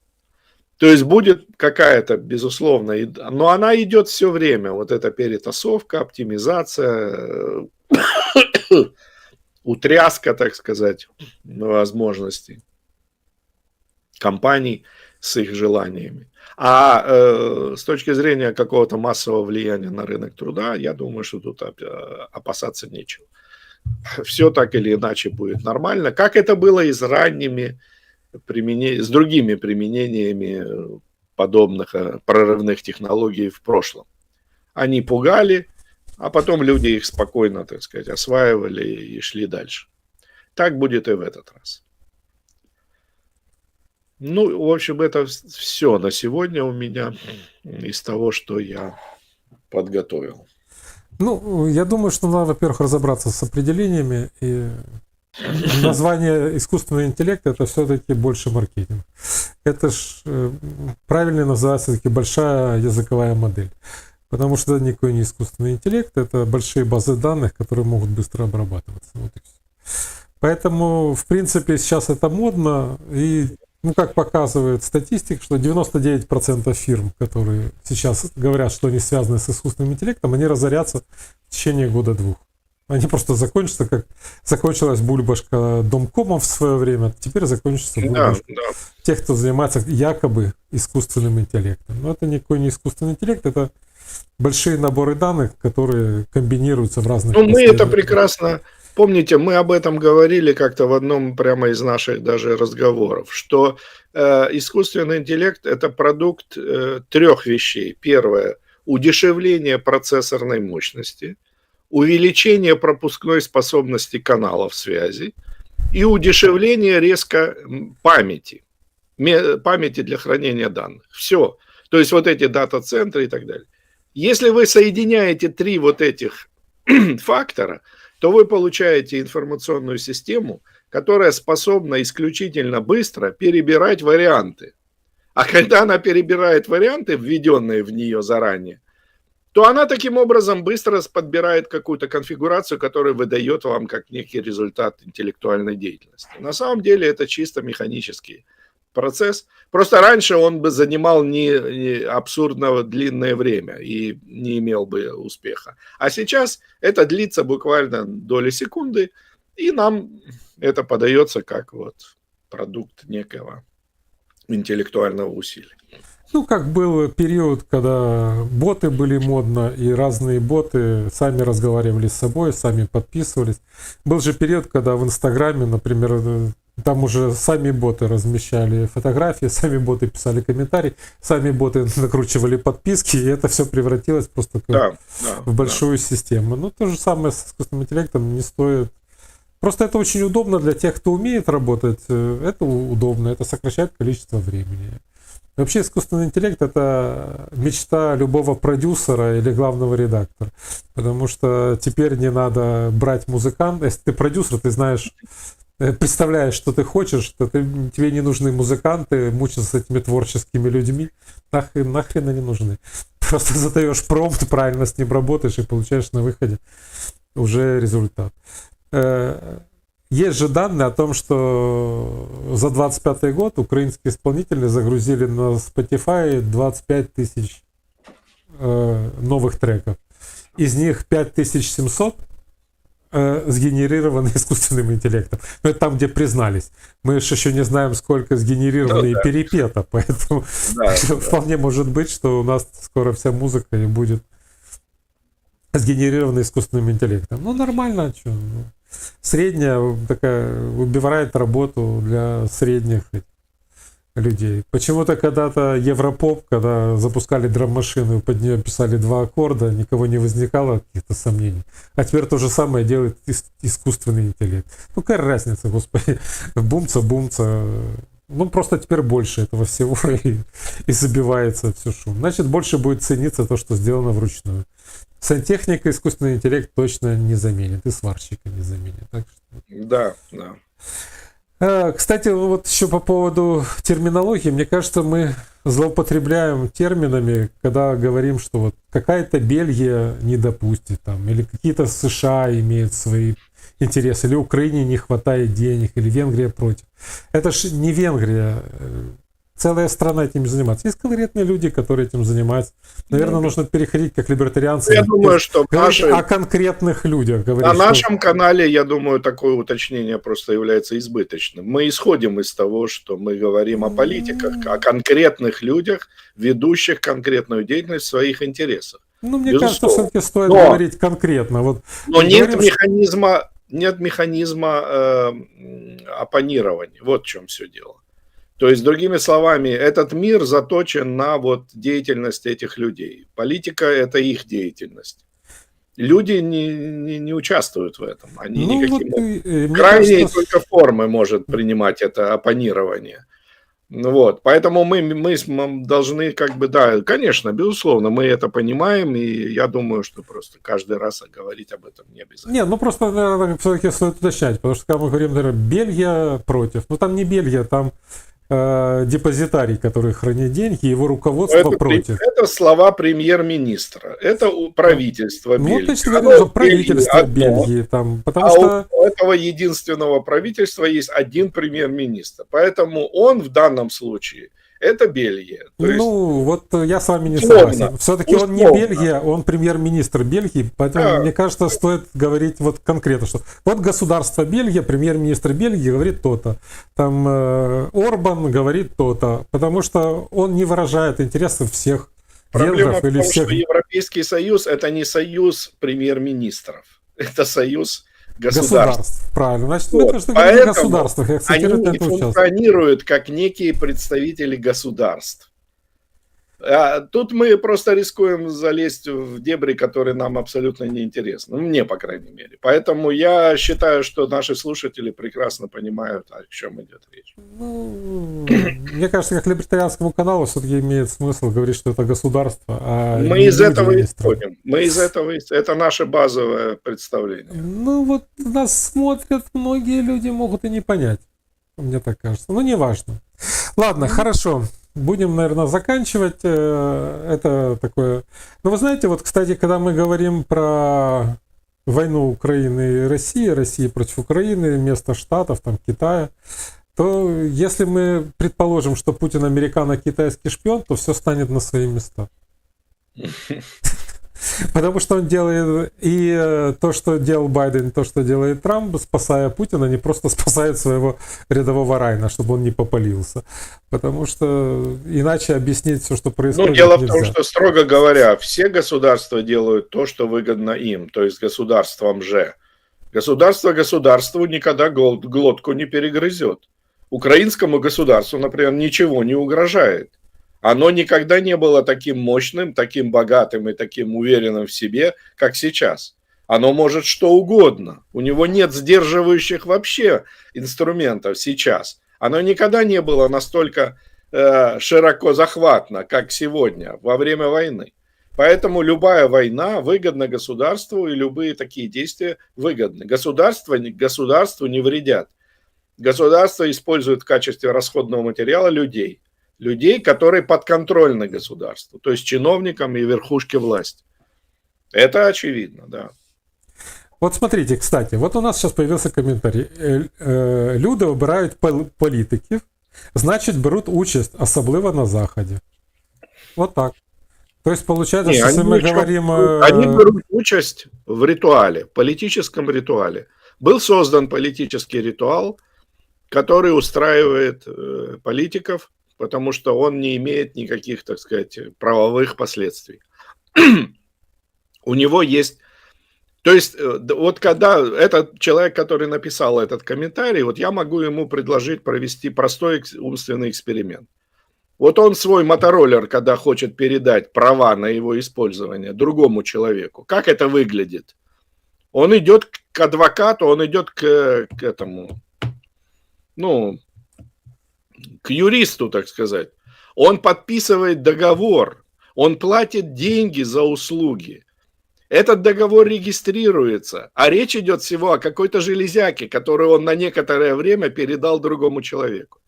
B: То есть будет какая-то, безусловно, но она идет все время, вот эта перетасовка, оптимизация, утряска, так сказать, возможностей компаний с их желаниями. А с точки зрения какого-то массового влияния на рынок труда, я думаю, что тут опасаться нечего. Все так или иначе будет нормально, как это было и с ранними с другими применениями подобных прорывных технологий в прошлом. Они пугали, а потом люди их спокойно, так сказать, осваивали и шли дальше. Так будет и в этот раз. Ну, в общем, это все на сегодня у меня из того, что я подготовил.
A: Ну, я думаю, что надо, во-первых, разобраться с определениями, и название искусственного интеллекта это все-таки больше маркетинг. Это ж правильно называется все-таки большая языковая модель. Потому что это никакой не искусственный интеллект, это большие базы данных, которые могут быстро обрабатываться. Вот и все. Поэтому, в принципе, сейчас это модно, и, ну, как показывает статистика, что 99% фирм, которые сейчас говорят, что они связаны с искусственным интеллектом, они разорятся в течение года-двух. Они просто закончатся, как закончилась бульбашка домкомов в свое время, теперь закончится бульбашка тех, кто занимается якобы искусственным интеллектом. Но это никакой не искусственный интеллект, это большие наборы данных, которые комбинируются в разных...
B: Ну, мы это прекрасно... Помните, мы об этом говорили как-то в одном прямо из наших даже разговоров, что искусственный интеллект – это продукт трех вещей. Первое – удешевление процессорной мощности, увеличение пропускной способности каналов связи и удешевление резко памяти для хранения данных. Все. То есть вот эти дата-центры и так далее. Если вы соединяете три вот этих фактора, то вы получаете информационную систему, которая способна исключительно быстро перебирать варианты. А когда она перебирает варианты, введенные в нее заранее, то она таким образом быстро подбирает какую-то конфигурацию, которая выдает вам как некий результат интеллектуальной деятельности. На самом деле это чисто механические процесс. Просто раньше он бы занимал не абсурдно длинное время и не имел бы успеха. А сейчас это длится буквально доли секунды, и нам это подается как вот продукт некого интеллектуального усилия.
A: Ну, как был период, когда боты были модно, и разные боты сами разговаривали с собой, сами подписывались. Был же период, когда в Инстаграме, например, там уже сами боты размещали фотографии, сами боты писали комментарии, сами боты накручивали подписки, и это все превратилось просто в большую систему. Ну, то же самое с искусственным интеллектом не стоит. Просто это очень удобно для тех, кто умеет работать. Это удобно, это сокращает количество времени. Вообще искусственный интеллект — это мечта любого продюсера или главного редактора. Потому что теперь не надо брать музыканта. Если ты продюсер, ты знаешь, представляешь, что ты хочешь, что тебе не нужны музыканты, мучиться с этими творческими людьми. Нахрен они нужны. Просто задаешь промпт, правильно с ним работаешь и получаешь на выходе уже результат. Есть же данные о том, что за 25 год украинские исполнители загрузили на Spotify 25 тысяч новых треков. Из них 5700 сгенерированы искусственным интеллектом. Но это там, где признались. Мы же еще не знаем, сколько сгенерировано и перепето, поэтому вполне может быть, что у нас скоро вся музыка и будет сгенерирована искусственным интеллектом. Ну, нормально, а что? Средняя такая убивает работу для средних людей. Почему-то когда-то Европоп, когда запускали драм-машину и под нее писали 2 аккорда, никого не возникало каких-то сомнений. А теперь то же самое делает искусственный интеллект. Ну, какая разница, господи. Бумца. Ну, просто теперь больше этого всего и забивается все шум. Значит, больше будет цениться то, что сделано вручную. Сантехника искусственный интеллект точно не заменит, и сварщика не заменит. Так что... Да. Кстати, вот еще по поводу терминологии, мне кажется, мы злоупотребляем терминами, когда говорим, что вот какая-то Бельгия не допустит, там, или какие-то США имеют свои интересы, или Украине не хватает денег, или Венгрия против. Это ж не Венгрия. Целая страна этим занимается. Есть конкретные люди, которые этим занимаются. Наверное, нужно переходить как либертарианцы.
B: Я думаю, что
A: о конкретных людях.
B: На нашем канале, я думаю, такое уточнение просто является избыточным. Мы исходим из того, что мы говорим о политиках, о конкретных людях, ведущих конкретную деятельность в своих интересах.
A: Ну, мне кажется, все-таки стоит говорить конкретно. Вот
B: но нет механизма оппонирования. Вот в чем все дело. То есть, другими словами, этот мир заточен на вот деятельность этих людей. Политика – это их деятельность. Люди не участвуют в этом. Они никаким... Крайней только формы может принимать это оппонирование. Вот. Поэтому мы должны да, конечно, безусловно, мы это понимаем, и я думаю, что просто каждый раз говорить об этом не обязательно.
A: Нет, ну просто, наверное, все-таки стоит уточнять, потому что когда мы говорим, наверное, Бельгия против, ну там не Бельгия, там депозитарий, который хранит деньги, его руководство против.
B: Это слова премьер-министра, это правительство Бельгии.
A: Ну, то есть говорю, правительство Бельгии, там, потому что...
B: у этого единственного правительства есть один премьер-министр, поэтому он в данном случае это Бельгия.
A: Ну, вот я с вами не согласен. Все-таки он не Бельгия, он премьер-министр Бельгии, поэтому, мне кажется, стоит говорить вот конкретно, что вот государство Бельгия, премьер-министр Бельгии говорит то-то, там Орбан говорит то-то, потому что он не выражает интересы всех
B: венгров
A: или всех...
B: Что Европейский Союз – это не союз премьер-министров, это союз государств.
A: Правильно. Значит, мы должны говорить о государствах.
B: Они функционируют как некие представители государств. Тут мы просто рискуем залезть в дебри, которые нам абсолютно неинтересны. Ну, мне, по крайней мере. Поэтому я считаю, что наши слушатели прекрасно понимают, о чем идет речь.
A: Ну, мне кажется, как либертарианскому каналу все-таки имеет смысл говорить, что это государство. А
B: мы из этого исходим. Это наше базовое представление.
A: Ну, вот нас смотрят, многие люди могут и не понять. Мне так кажется. Ну, не важно. Ладно, хорошо. Будем, наверное, заканчивать. Это такое... Ну, вы знаете, вот, кстати, когда мы говорим про войну Украины и России, России против Украины, место Штатов, там, Китая, то если мы предположим, что Путин американо-китайский шпион, то все станет на свои места. Потому что он делает и то, что делал Байден, и то, что делает Трамп, спасая Путина, не просто спасает своего рядового Райана, чтобы он не попалился. Потому что иначе объяснить все, что происходит,
B: дело
A: нельзя.
B: в том, что, строго говоря, все государства делают то, что выгодно им, то есть государствам же. Государство государству никогда глотку не перегрызет. Украинскому государству, например, ничего не угрожает. Оно никогда не было таким мощным, таким богатым и таким уверенным в себе, как сейчас. Оно может что угодно. У него нет сдерживающих вообще инструментов сейчас. Оно никогда не было настолько широко захватно, как сегодня, во время войны. Поэтому любая война выгодна государству, и любые такие действия выгодны. Государству не вредят. Государство использует в качестве расходного материала людей. Людей, которые подконтрольны государству, то есть чиновникам и верхушке власти. Это очевидно, да.
A: Вот смотрите, кстати, вот у нас сейчас появился комментарий. Люди обирають політиків, значить беруть участь, особливо на Заходе. Вот так. То есть получается, что если мы говорим...
B: Они берут участь в ритуале, политическом ритуале. Был создан политический ритуал, который устраивает политиков, потому что он не имеет никаких, так сказать, правовых последствий. У него есть... То есть, вот когда этот человек, который написал этот комментарий, вот я могу ему предложить провести простой умственный эксперимент. Вот он свой мотороллер, когда хочет передать права на его использование другому человеку, как это выглядит? Он идет к адвокату, он идет к этому... к юристу, так сказать. Он подписывает договор, он платит деньги за услуги. Этот договор регистрируется, а речь идет всего о какой-то железяке, которую он на некоторое время передал другому человеку.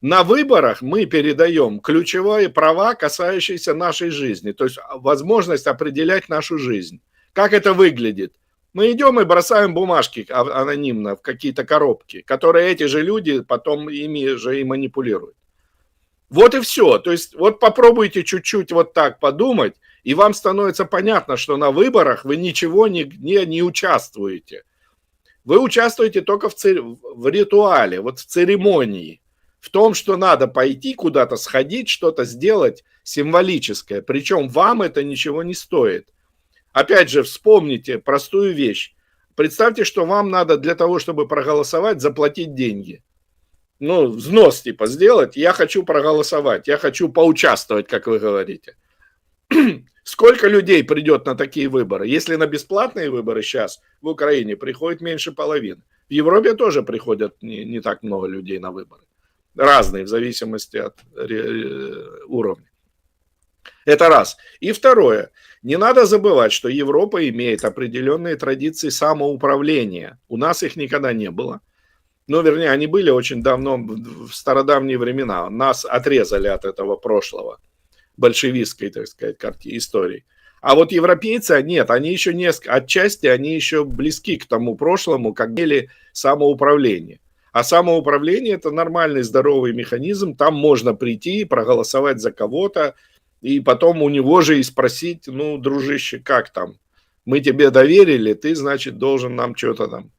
B: На выборах мы передаем ключевые права, касающиеся нашей жизни, то есть возможность определять нашу жизнь. Как это выглядит? Мы идем и бросаем бумажки анонимно в какие-то коробки, которые эти же люди потом ими же и манипулируют. Вот и все. То есть вот попробуйте чуть-чуть вот так подумать, и вам становится понятно, что на выборах вы ничего не участвуете. Вы участвуете только в ритуале, вот в церемонии, в том, что надо пойти куда-то, сходить, что-то сделать символическое. Причем вам это ничего не стоит. Опять же, вспомните простую вещь. Представьте, что вам надо для того, чтобы проголосовать, заплатить деньги. Взнос типа сделать. Я хочу проголосовать, я хочу поучаствовать, как вы говорите. Сколько людей придет на такие выборы? Если на бесплатные выборы сейчас в Украине приходит меньше половины. В Европе тоже приходят не так много людей на выборы. Разные, в зависимости от уровня. Это раз. И второе. Не надо забывать, что Европа имеет определенные традиции самоуправления. У нас их никогда не было. Вернее, они были очень давно, в стародавние времена. Нас отрезали от этого прошлого, большевистской, так сказать, истории. А вот европейцы, нет, они еще отчасти они еще близки к тому прошлому, как были самоуправление. А самоуправление – это нормальный, здоровый механизм. Там можно прийти, проголосовать за кого-то, и потом у него же и спросить, дружище, как там? Мы тебе доверили, ты, значит, должен нам что-то там.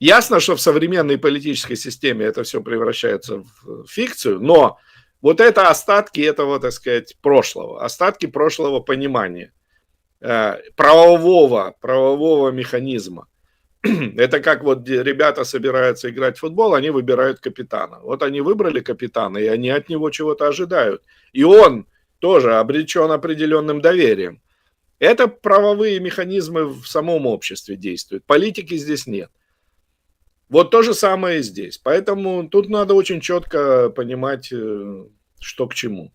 B: Ясно, что в современной политической системе это все превращается в фикцию, но вот это остатки этого, так сказать, прошлого, остатки прошлого понимания, правового механизма. Это как вот ребята собираются играть в футбол, они выбирают капитана. Вот они выбрали капитана, и они от него чего-то ожидают. И он тоже обречен определенным доверием. Это правовые механизмы в самом обществе действуют. Политики здесь нет. Вот то же самое и здесь. Поэтому тут надо очень четко понимать, что к чему.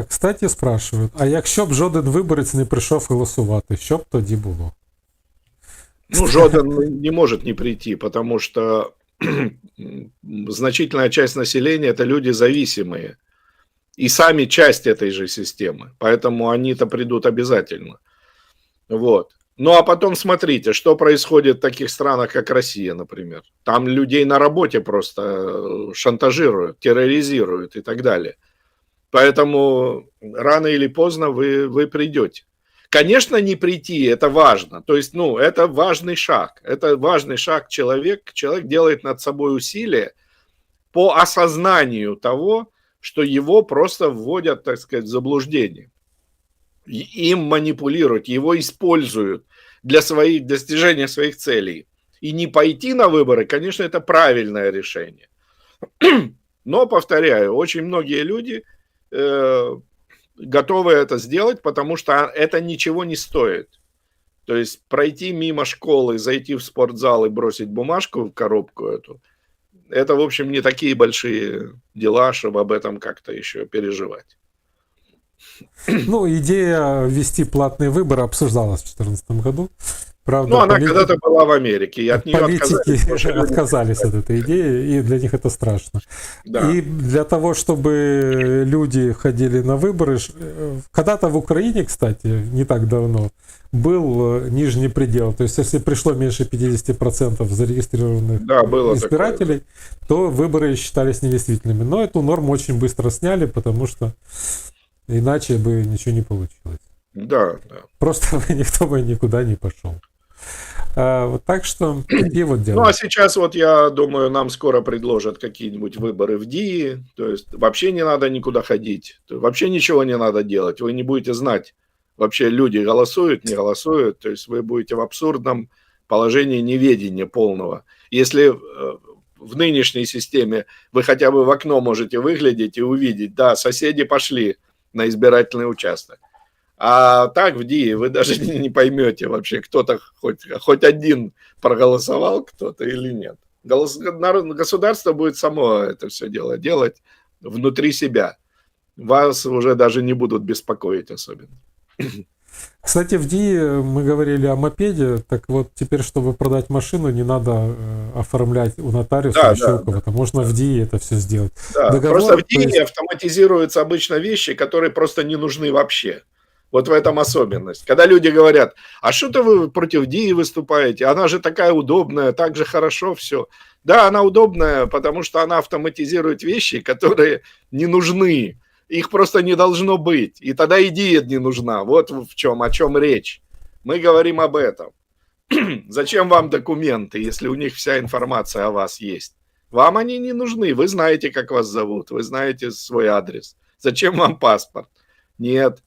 A: Кстати, спрашивают, а якщо б жоден виборець не прийшов голосувати, що б тоді було?
B: Жоден не может не прийти, потому что значительная часть населения – это люди зависимые. И сами часть этой же системы. Поэтому они-то придут обязательно. Вот. Ну, а потом смотрите, что происходит в таких странах, как Россия, например. Там людей на работе просто шантажируют, терроризируют и так далее. Поэтому рано или поздно вы придете. Конечно, не прийти, это важно. То есть, ну, это важный шаг. Это важный шаг человек. Человек делает над собой усилия по осознанию того, что его просто вводят, так сказать, в заблуждение. Им манипулируют, его используют для достижения своих целей. И не пойти на выборы, конечно, это правильное решение. Но, повторяю, очень многие люди готовы это сделать, потому что это ничего не стоит. То есть пройти мимо школы, зайти в спортзал и бросить бумажку в коробку эту, это, в общем, не такие большие дела, чтобы об этом как-то еще переживать.
A: Ну, идея ввести платные выборы обсуждалась в 2014 году. Правда,
B: ну, она когда-то была в Америке, и от нее
A: политики отказались от этой идеи, и для них это страшно.
B: Да.
A: И для того, чтобы люди ходили на выборы, когда-то в Украине, кстати, не так давно, был нижний предел. То есть, если пришло меньше 50% зарегистрированных избирателей, такое, то выборы считались недействительными. Но эту норму очень быстро сняли, потому что иначе бы ничего не получилось.
B: Да, да.
A: Просто никто бы никуда не пошел. Вот так что такие вот дела.
B: Ну, а сейчас вот, я думаю, нам скоро предложат какие-нибудь выборы в ДИИ, то есть вообще не надо никуда ходить, вообще ничего не надо делать, вы не будете знать, вообще люди голосуют, не голосуют, то есть вы будете в абсурдном положении неведения полного. Если в нынешней системе вы хотя бы в окно можете выглядеть и увидеть, да, соседи пошли на избирательный участок. А так в ДИИ вы даже не поймете вообще, кто-то хоть один проголосовал, кто-то или нет. Государство будет само это все дело делать внутри себя. Вас уже даже не будут беспокоить особенно.
A: Кстати, в ДИИ мы говорили о мопеде, так вот теперь, чтобы продать машину, не надо оформлять у нотариуса еще у кого-то. Можно в ДИИ это все сделать.
B: Да, просто в ДИИ автоматизируются обычно вещи, которые просто не нужны вообще. Вот в этом особенность. Когда люди говорят, а что-то вы против ДИИ выступаете, она же такая удобная, так же хорошо все. Да, она удобная, потому что она автоматизирует вещи, которые не нужны. Их просто не должно быть. И тогда и ДИИ не нужна. Вот о чем речь. Мы говорим об этом. Зачем вам документы, если у них вся информация о вас есть? Вам они не нужны. Вы знаете, как вас зовут. Вы знаете свой адрес. Зачем вам паспорт? Нет.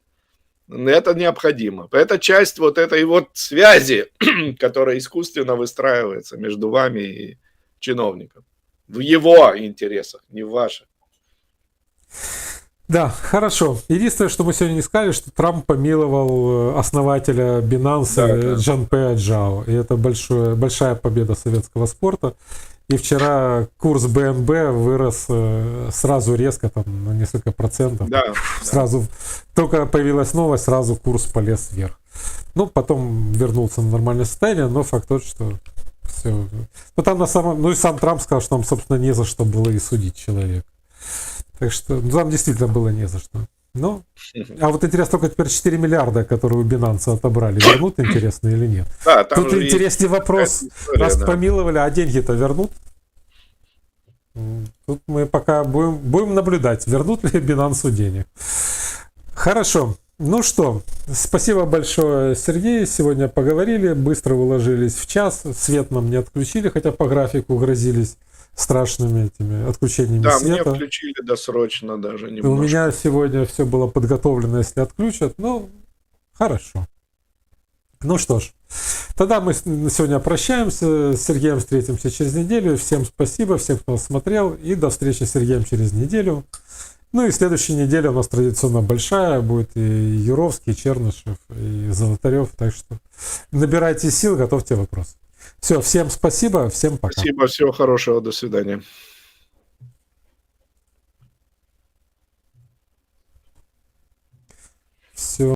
B: Это необходимо. Это часть вот этой вот связи, которая искусственно выстраивается между вами и чиновником. В его интересах, не в ваших.
A: Да, хорошо. Единственное, что мы сегодня не сказали, что Трамп помиловал основателя Binance Джанпе Аджао. И это большая победа советского спорта. И вчера курс БНБ вырос сразу резко, там, на несколько процентов. Сразу, только появилась новость, сразу курс полез вверх. Ну, потом вернулся на нормальное состояние, но факт тот, что все. Ну, там ну и сам Трамп сказал, что там, собственно, не за что было и судить человека. Так что там действительно было не за что. Ну, а вот интересно, только теперь 4 миллиарда, которые у Binance отобрали, вернут, интересно или нет?
B: Да,
A: тут интересный вопрос. История, нас помиловали, а деньги-то вернут? Тут мы пока будем наблюдать, вернут ли Binance денег. Хорошо. Ну что, спасибо большое, Сергей. Сегодня поговорили, быстро уложились в час. Свет нам не отключили, хотя по графику грозились страшными этими отключениями света.
B: Да, мне отключили досрочно даже немножко.
A: У меня сегодня все было подготовлено, если отключат. Ну, хорошо. Ну что ж, тогда мы сегодня прощаемся. С Сергеем встретимся через неделю. Всем спасибо, всем, кто нас смотрел. И до встречи с Сергеем через неделю. Ну и следующая неделя у нас традиционно большая. Будет и Юровский, и Чернышев, и Золотарев. Так что набирайте сил, готовьте вопросы. Все, всем спасибо, всем пока.
B: Спасибо, всего хорошего, до свидания.